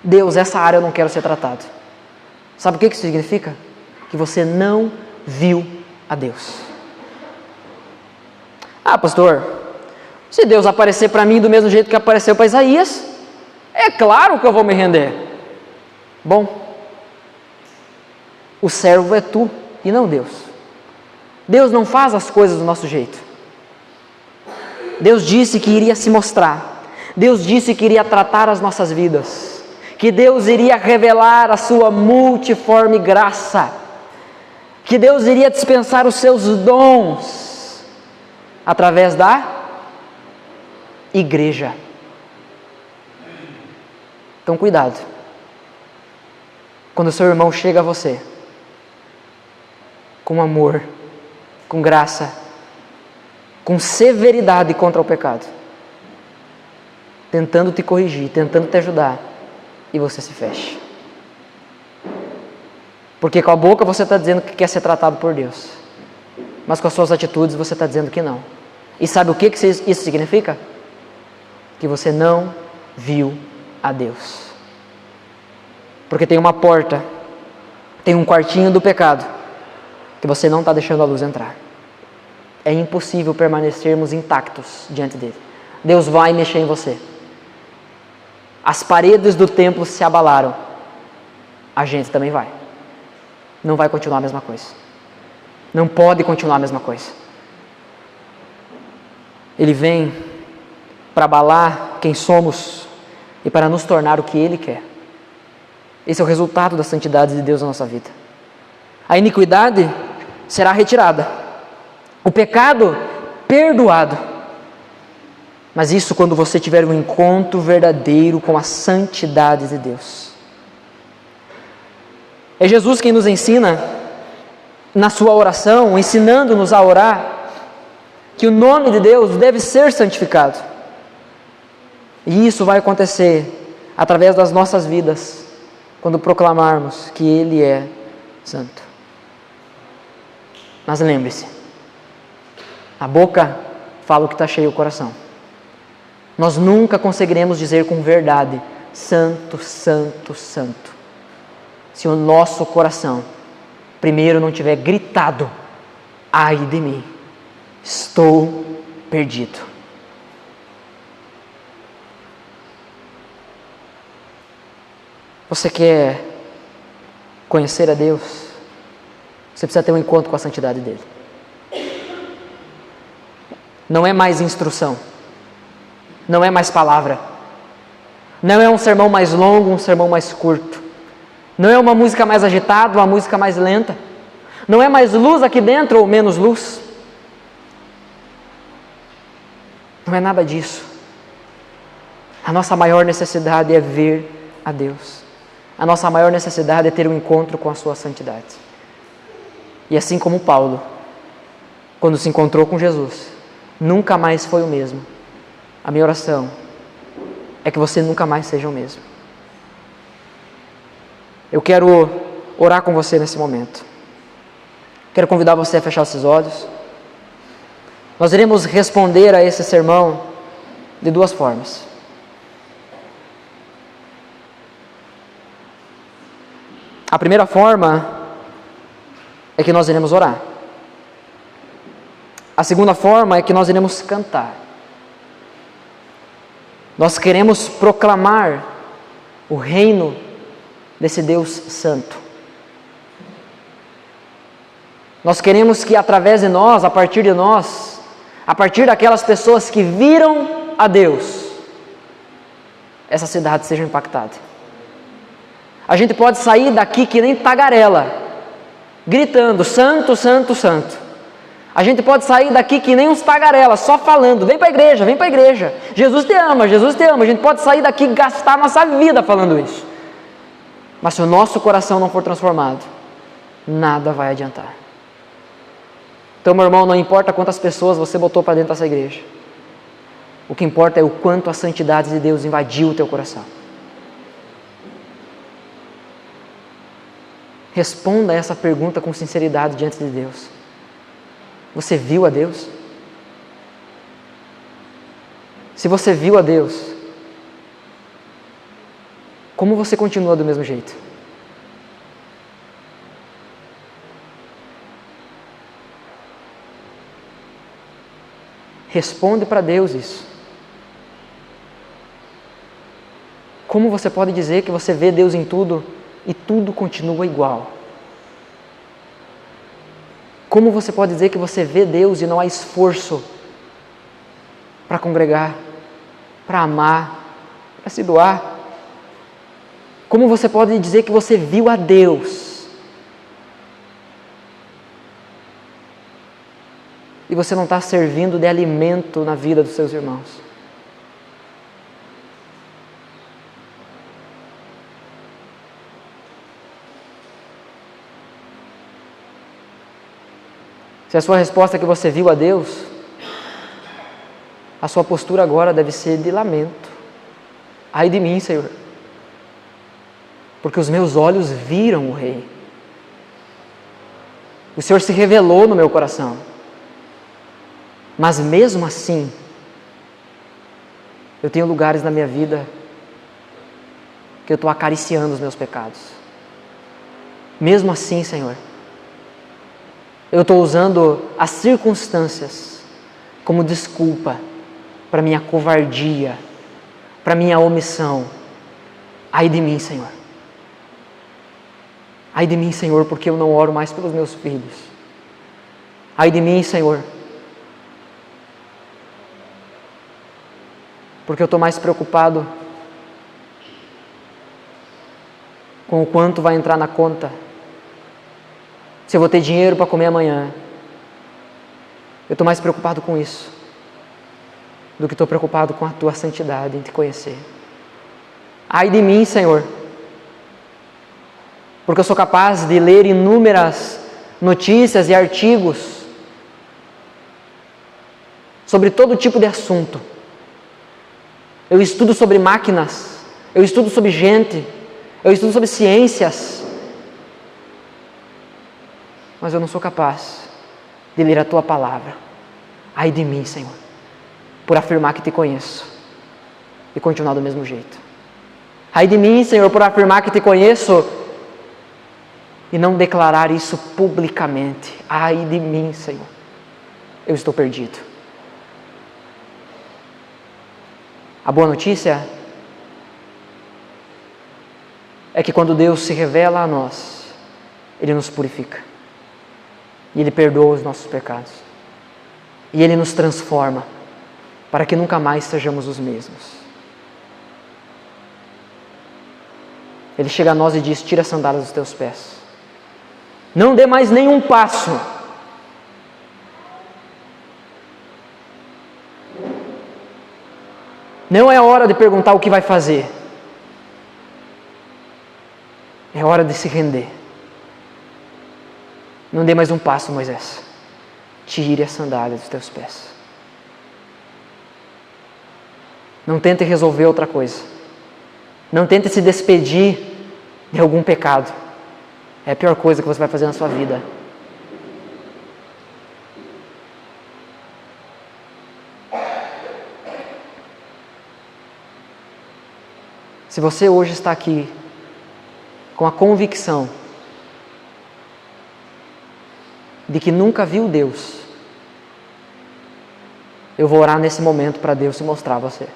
Deus, essa área eu não quero ser tratado. Sabe o que isso significa? Que você não viu a Deus. Ah, pastor, se Deus aparecer para mim do mesmo jeito que apareceu para Isaías, é claro que eu vou me render. Bom, o servo é tu e não Deus. Deus não faz as coisas do nosso jeito. Deus disse que iria se mostrar. Deus disse que iria tratar as nossas vidas, que Deus iria revelar a sua multiforme graça, que Deus iria dispensar os seus dons através da igreja. Então cuidado, quando o seu irmão chega a você, com amor, com graça, com severidade contra o pecado, tentando te corrigir, tentando te ajudar, e você se fecha. Porque com a boca você está dizendo que quer ser tratado por Deus, mas com as suas atitudes você está dizendo que não. E sabe o que isso significa? Que você não viu a Deus. Porque tem uma porta, tem um quartinho do pecado, que você não está deixando a luz entrar. É impossível permanecermos intactos diante dele. Deus vai mexer em você. As paredes do templo se abalaram. A gente também vai. Não vai continuar a mesma coisa. Não pode continuar a mesma coisa. Ele vem para abalar quem somos e para nos tornar o que Ele quer. Esse é o resultado da santidade de Deus na nossa vida. A iniquidade será retirada. O pecado perdoado. Mas isso quando você tiver um encontro verdadeiro com a santidade de Deus. É Jesus quem nos ensina na sua oração, ensinando-nos a orar, que o nome de Deus deve ser santificado. E isso vai acontecer através das nossas vidas, quando proclamarmos que Ele é santo. Mas lembre-se, a boca fala o que está cheio o coração. Nós nunca conseguiremos dizer com verdade, santo, santo, santo, se o nosso coração primeiro não tiver gritado, ai de mim, estou perdido. Você quer conhecer a Deus? Você precisa ter um encontro com a santidade dele. Não é mais instrução, não é mais palavra, não é um sermão mais longo, um sermão mais curto, não é uma música mais agitada, uma música mais lenta, não é mais luz aqui dentro ou menos luz, não é nada disso. A nossa maior necessidade é ver a Deus, a nossa maior necessidade é ter um encontro com a sua santidade. E assim como Paulo, quando se encontrou com Jesus, nunca mais foi o mesmo. A minha oração é que você nunca mais seja o mesmo. Eu quero orar com você nesse momento. Quero convidar você a fechar os seus olhos. Nós iremos responder a esse sermão de duas formas. A primeira forma é que nós iremos orar. A segunda forma é que nós iremos cantar. Nós queremos proclamar o reino desse Deus santo. Nós queremos que através de nós, a partir de nós, a partir daquelas pessoas que viram a Deus, essa cidade seja impactada. A gente pode sair daqui que nem tagarela, gritando, santo, santo, santo. A gente pode sair daqui que nem uns tagarelas, só falando, vem para a igreja, vem para a igreja. Jesus te ama, Jesus te ama. A gente pode sair daqui e gastar nossa vida falando isso. Mas se o nosso coração não for transformado, nada vai adiantar. Então, meu irmão, não importa quantas pessoas você botou para dentro dessa igreja. O que importa é o quanto a santidade de Deus invadiu o teu coração. Responda essa pergunta com sinceridade diante de Deus. Você viu a Deus? Se você viu a Deus, como você continua do mesmo jeito? Responde para Deus isso. Como você pode dizer que você vê Deus em tudo e tudo continua igual? Como você pode dizer que você vê Deus e não há esforço para congregar? para amar, para se doar? Como você pode dizer que você viu a Deus e você não está servindo de alimento na vida dos seus irmãos? Se a sua resposta é que você viu a Deus, a sua postura agora deve ser de lamento. Ai de mim, Senhor, porque os meus olhos viram o Rei. O Senhor se revelou no meu coração. Mas mesmo assim, eu tenho lugares na minha vida que eu estou acariciando os meus pecados. Mesmo assim, Senhor, eu estou usando as circunstâncias como desculpa para minha covardia, para minha omissão. Ai de mim, Senhor. Ai de mim, Senhor, porque eu não oro mais pelos meus filhos. Ai de mim, Senhor, porque eu estou mais preocupado com o quanto vai entrar na conta, se eu vou ter dinheiro para comer amanhã. Eu estou mais preocupado com isso do que estou preocupado com a Tua santidade em Te conhecer. Ai de mim, Senhor, porque eu sou capaz de ler inúmeras notícias e artigos sobre todo tipo de assunto. Eu estudo sobre máquinas, eu estudo sobre gente, eu estudo sobre ciências, mas eu não sou capaz de ler a Tua palavra. Ai de mim, Senhor, por afirmar que Te conheço e continuar do mesmo jeito. Ai de mim, Senhor, por afirmar que Te conheço e não declarar isso publicamente. Ai de mim, Senhor, eu estou perdido. A boa notícia é que quando Deus se revela a nós, Ele nos purifica. E Ele perdoa os nossos pecados. E Ele nos transforma para que nunca mais sejamos os mesmos. Ele chega a nós e diz: tira a sandália dos teus pés. Não dê mais nenhum passo. Não é hora de perguntar o que vai fazer. É hora de se render. Não dê mais um passo, Moisés. Tire a sandália dos teus pés. Não tente resolver outra coisa. Não tente se despedir de algum pecado. É a pior coisa que você vai fazer na sua vida. Se você hoje está aqui com a convicção de que nunca viu Deus, eu vou orar nesse momento para Deus se mostrar a você.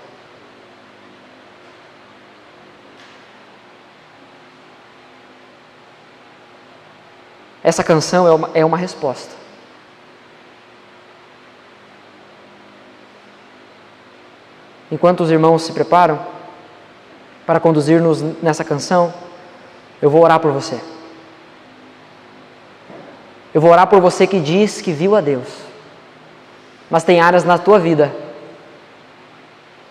Essa canção é uma resposta. Enquanto os irmãos se preparam para conduzir-nos nessa canção, eu vou orar por você. Eu vou orar por você que diz que viu a Deus, mas tem áreas na tua vida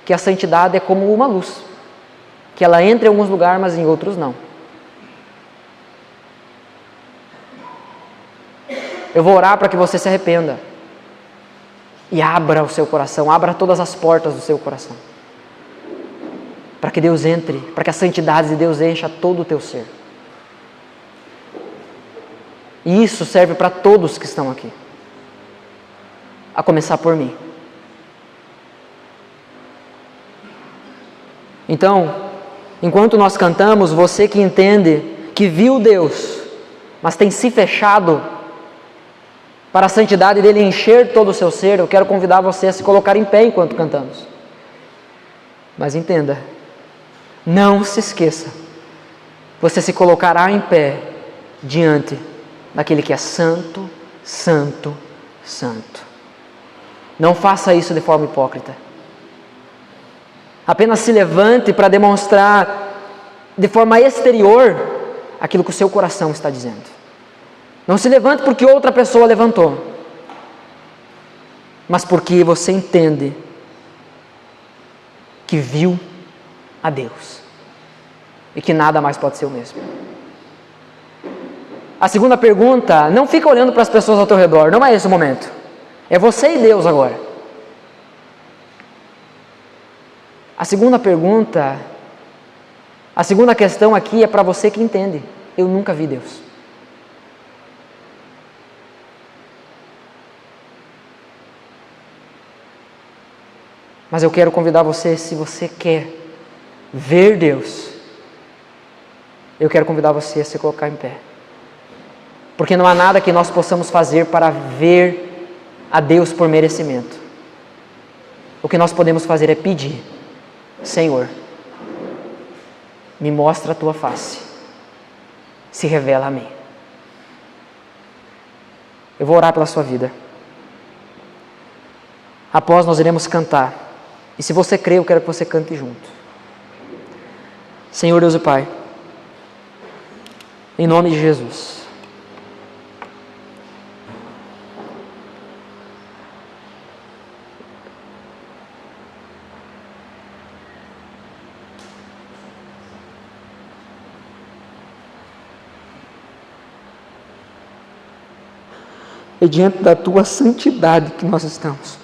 que a santidade é como uma luz, que ela entra em alguns lugares, mas em outros não. Eu vou orar para que você se arrependa e abra o seu coração, abra todas as portas do seu coração, para que Deus entre, para que a santidade de Deus encha todo o teu ser. E isso serve para todos que estão aqui, a começar por mim. Então, enquanto nós cantamos, você que entende que viu Deus, mas tem se fechado para a santidade dele encher todo o seu ser, eu quero convidar você a se colocar em pé enquanto cantamos. Mas entenda, não se esqueça, você se colocará em pé diante daquele que é santo, santo, santo. Não faça isso de forma hipócrita. apenas se levante para demonstrar de forma exterior aquilo que o seu coração está dizendo. Não se levante porque outra pessoa levantou, mas porque você entende que viu a Deus e que nada mais pode ser o mesmo. A segunda pergunta, não fica olhando para as pessoas ao teu redor, não é esse o momento. É você e Deus agora. A segunda pergunta, a segunda questão aqui é para você que entende. Eu nunca vi Deus. Mas eu quero convidar você, se você quer ver Deus, eu quero convidar você a se colocar em pé. Porque não há nada que nós possamos fazer para ver a Deus por merecimento. O que nós podemos fazer é pedir: Senhor, me mostra a tua face, se revela a mim. Eu vou orar pela sua vida. Após nós iremos cantar. E se você crê, eu quero que você cante junto. Senhor Deus e Pai, em nome de Jesus, é diante da tua santidade que nós estamos.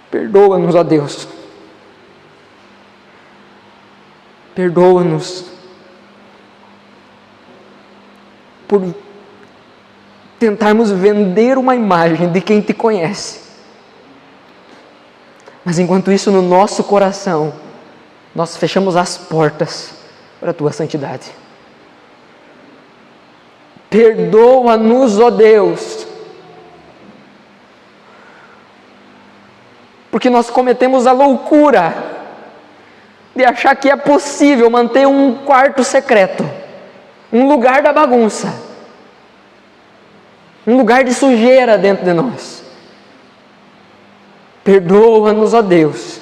Perdoa-nos, ó Deus. Perdoa-nos por tentarmos vender uma imagem de quem te conhece. Mas enquanto isso, no nosso coração, nós fechamos as portas para a tua santidade. Perdoa-nos, ó Deus, porque nós cometemos a loucura de achar que é possível manter um quarto secreto, um lugar da bagunça, um lugar de sujeira dentro de nós. Perdoa-nos, ó Deus,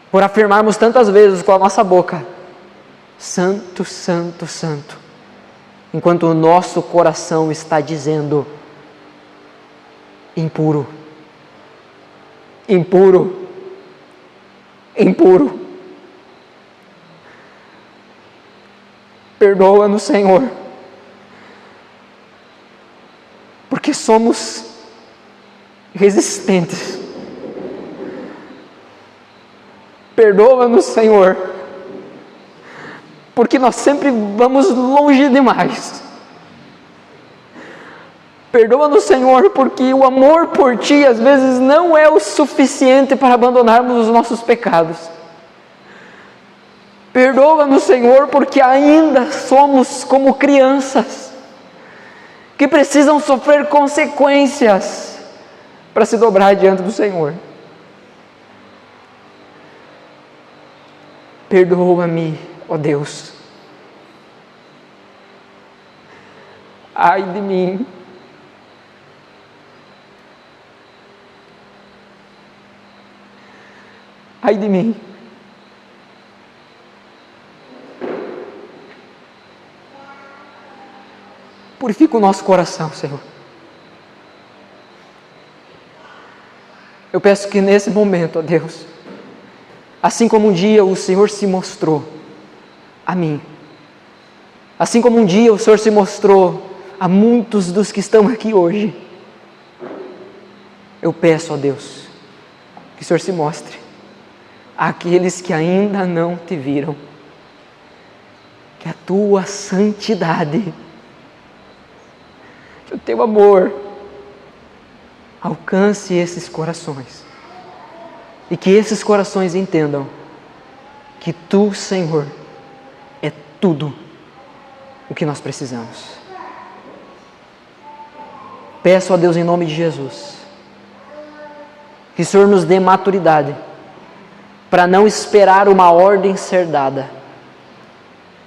por afirmarmos tantas vezes com a nossa boca: Santo, Santo, Santo, enquanto o nosso coração está dizendo: impuro, impuro, impuro. Perdoa-nos, Senhor, porque somos resistentes. Perdoa-nos, Senhor, porque nós sempre vamos longe demais. Perdoa-nos, Senhor, porque o amor por Ti às vezes não é o suficiente para abandonarmos os nossos pecados. Perdoa-nos, Senhor, porque ainda somos como crianças que precisam sofrer consequências para se dobrar diante do Senhor. Perdoa-me, ó Deus. Ai de mim. Ai de mim. Purifica o nosso coração, Senhor. Eu peço que nesse momento, ó Deus, assim como um dia o Senhor se mostrou a mim, assim como um dia o Senhor se mostrou a muitos dos que estão aqui hoje, eu peço, ó Deus, que o Senhor se mostre àqueles que ainda não te viram, que a tua santidade, que o teu amor alcance esses corações e que esses corações entendam que tu, Senhor, é tudo o que nós precisamos. Peço a Deus em nome de Jesus que o Senhor nos dê maturidade para não esperar uma ordem ser dada,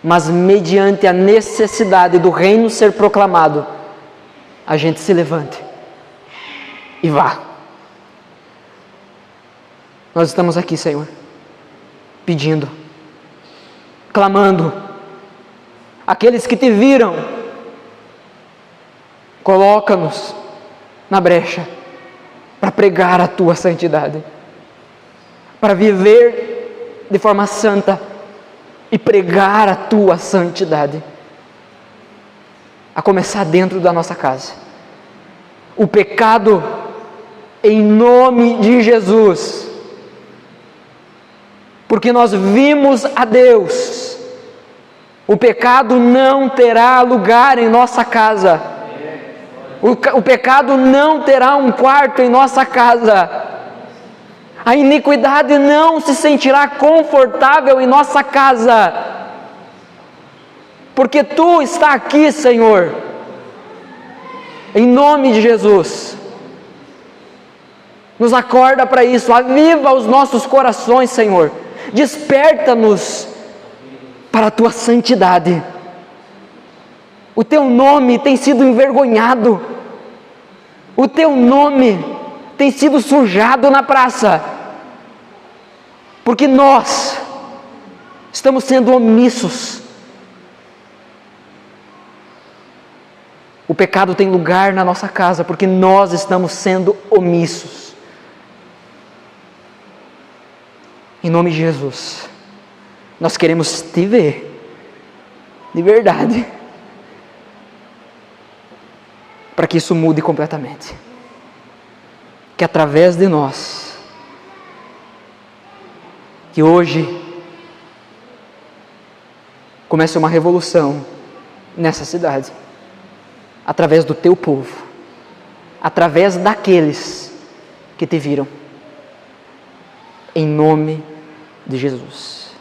mas mediante a necessidade do reino ser proclamado, a gente se levante e vá. Nós estamos aqui, Senhor, pedindo, clamando. Aqueles que te viram, coloca-nos na brecha para pregar a tua santidade, para viver de forma santa e pregar a tua santidade, a começar dentro da nossa casa. O pecado, em nome de Jesus, porque nós vimos a Deus, o pecado não terá lugar em nossa casa, o pecado não terá um quarto em nossa casa, a iniquidade não se sentirá confortável em nossa casa, porque Tu está aqui, Senhor, em nome de Jesus. Nos acorda para isso, aviva os nossos corações, Senhor, desperta-nos para a Tua santidade. O Teu nome tem sido envergonhado, o Teu nome tem sido sujado na praça, porque nós estamos sendo omissos. O pecado tem lugar na nossa casa, porque nós estamos sendo omissos. Em nome de Jesus, nós queremos Te ver, de verdade, para que isso mude completamente. Que através de nós, que hoje comece uma revolução nessa cidade, através do Teu povo, através daqueles que Te viram, em nome de Jesus.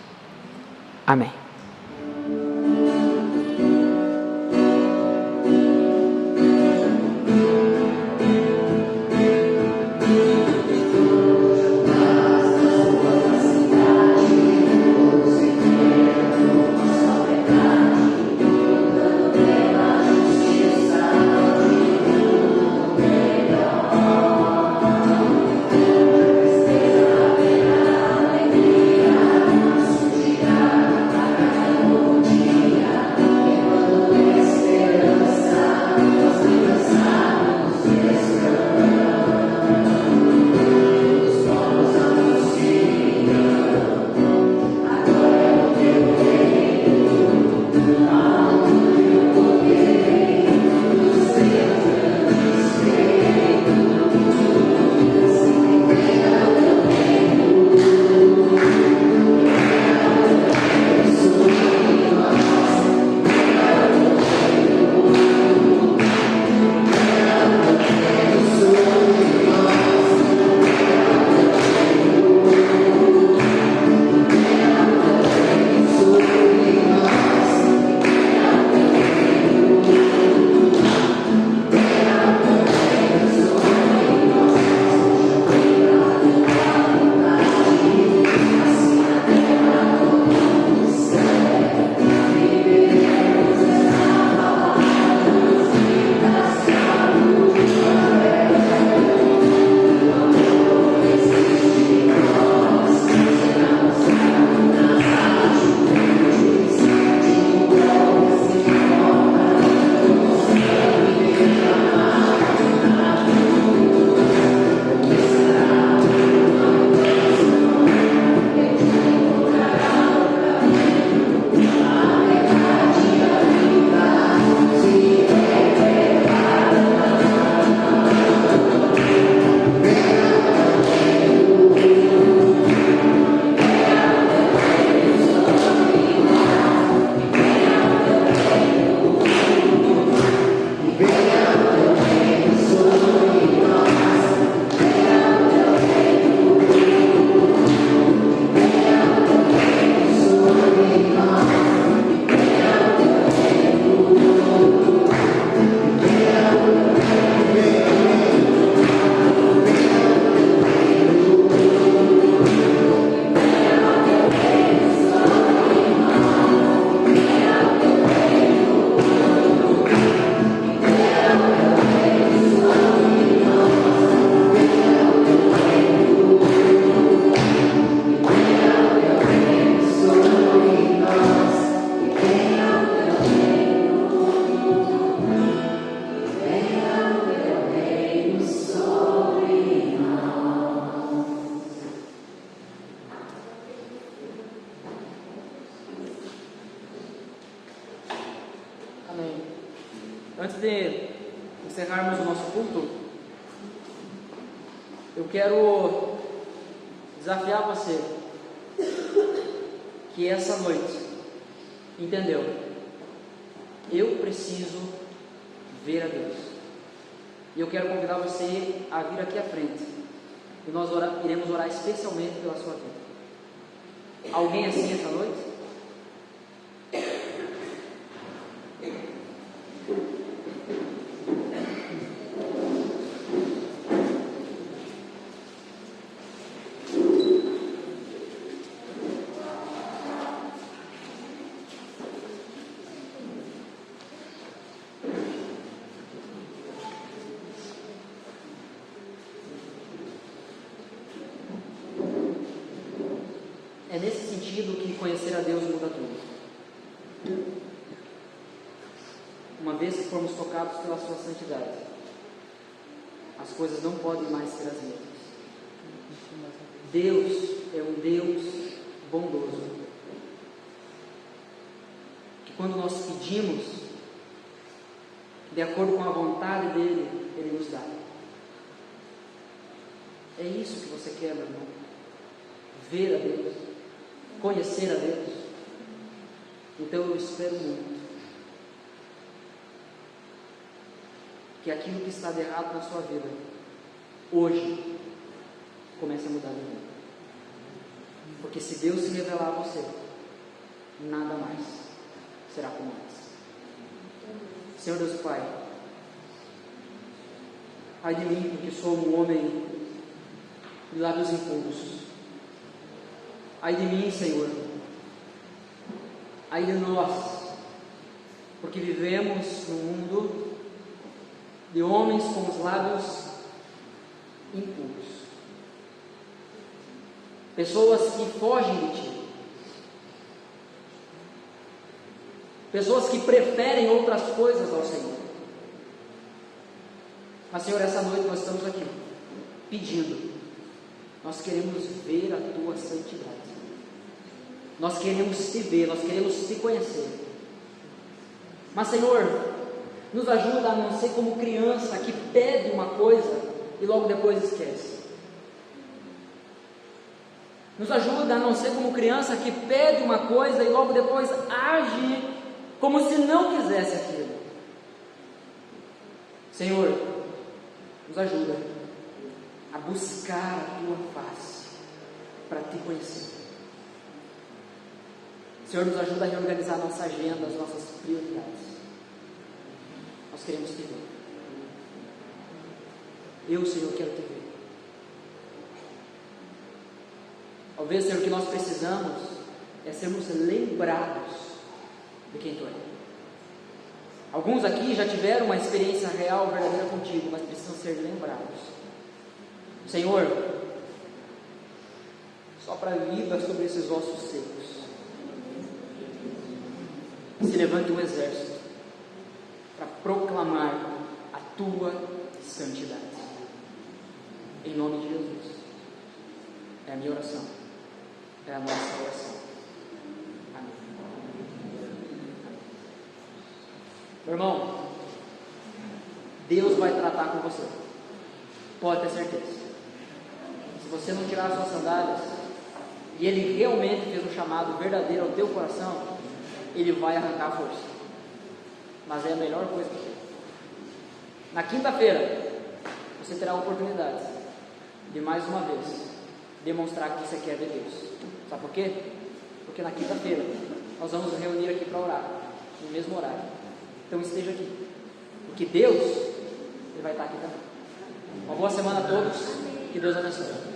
Amém. Amém. Antes de encerrarmos o nosso culto, eu quero desafiar você que essa noite, entendeu? Eu preciso ver a Deus. E eu quero convidar você a vir aqui à frente. E nós iremos orar especialmente pela sua vida. Alguém assim essa noite? É nesse sentido que conhecer a Deus muda tudo. Uma vez que formos tocados pela sua santidade, as coisas não podem mais ser as mesmas. Deus é um Deus bondoso, que quando nós pedimos, de acordo com a vontade dEle, Ele nos dá. É isso que você quer, meu irmão? Ver a Deus, conhecer a Deus. Então eu espero muito que aquilo que está de errado na sua vida, hoje, comece a mudar de vida. Porque se Deus se revelar a você, nada mais será como antes. Senhor Deus Pai, ai de mim, porque sou um homem de lábios impuros. Ai de mim, Senhor, ai de nós, porque vivemos num mundo de homens com os lábios impuros, pessoas que fogem de Ti, pessoas que preferem outras coisas ao Senhor. Mas, Senhor, essa noite nós estamos aqui pedindo, nós queremos ver a Tua santidade. Nós queremos Te ver, nós queremos Te conhecer. Mas, Senhor, nos ajuda a não ser como criança que pede uma coisa e logo depois esquece. Nos ajuda a não ser como criança que pede uma coisa e logo depois age como se não quisesse aquilo. Senhor, nos ajuda a buscar a Tua face para Te conhecer. Senhor, nos ajuda a reorganizar a nossa agenda, as nossas prioridades. Nós queremos Te ver. Eu, Senhor, quero Te ver. Talvez, Senhor, o que nós precisamos é sermos lembrados de quem Tu és. Alguns aqui já tiveram uma experiência real, verdadeira contigo, mas precisam ser lembrados. Senhor, sopra a vida sobre esses ossos secos. Se levante um exército para proclamar a Tua santidade. Em nome de Jesus. É a minha oração. É a nossa oração. Amém. Meu irmão, Deus vai tratar com você. Pode ter certeza. Se você não tirar as suas sandálias e Ele realmente fez um chamado verdadeiro ao teu coração, Ele vai arrancar a força. Mas é a melhor coisa que tem. Na quinta-feira, você terá a oportunidade de mais uma vez demonstrar que você quer ver Deus. Sabe por quê? Porque na quinta-feira nós vamos nos reunir aqui para orar, no mesmo horário. Então esteja aqui, porque Deus, Ele vai estar aqui também. Uma boa semana a todos, que Deus abençoe.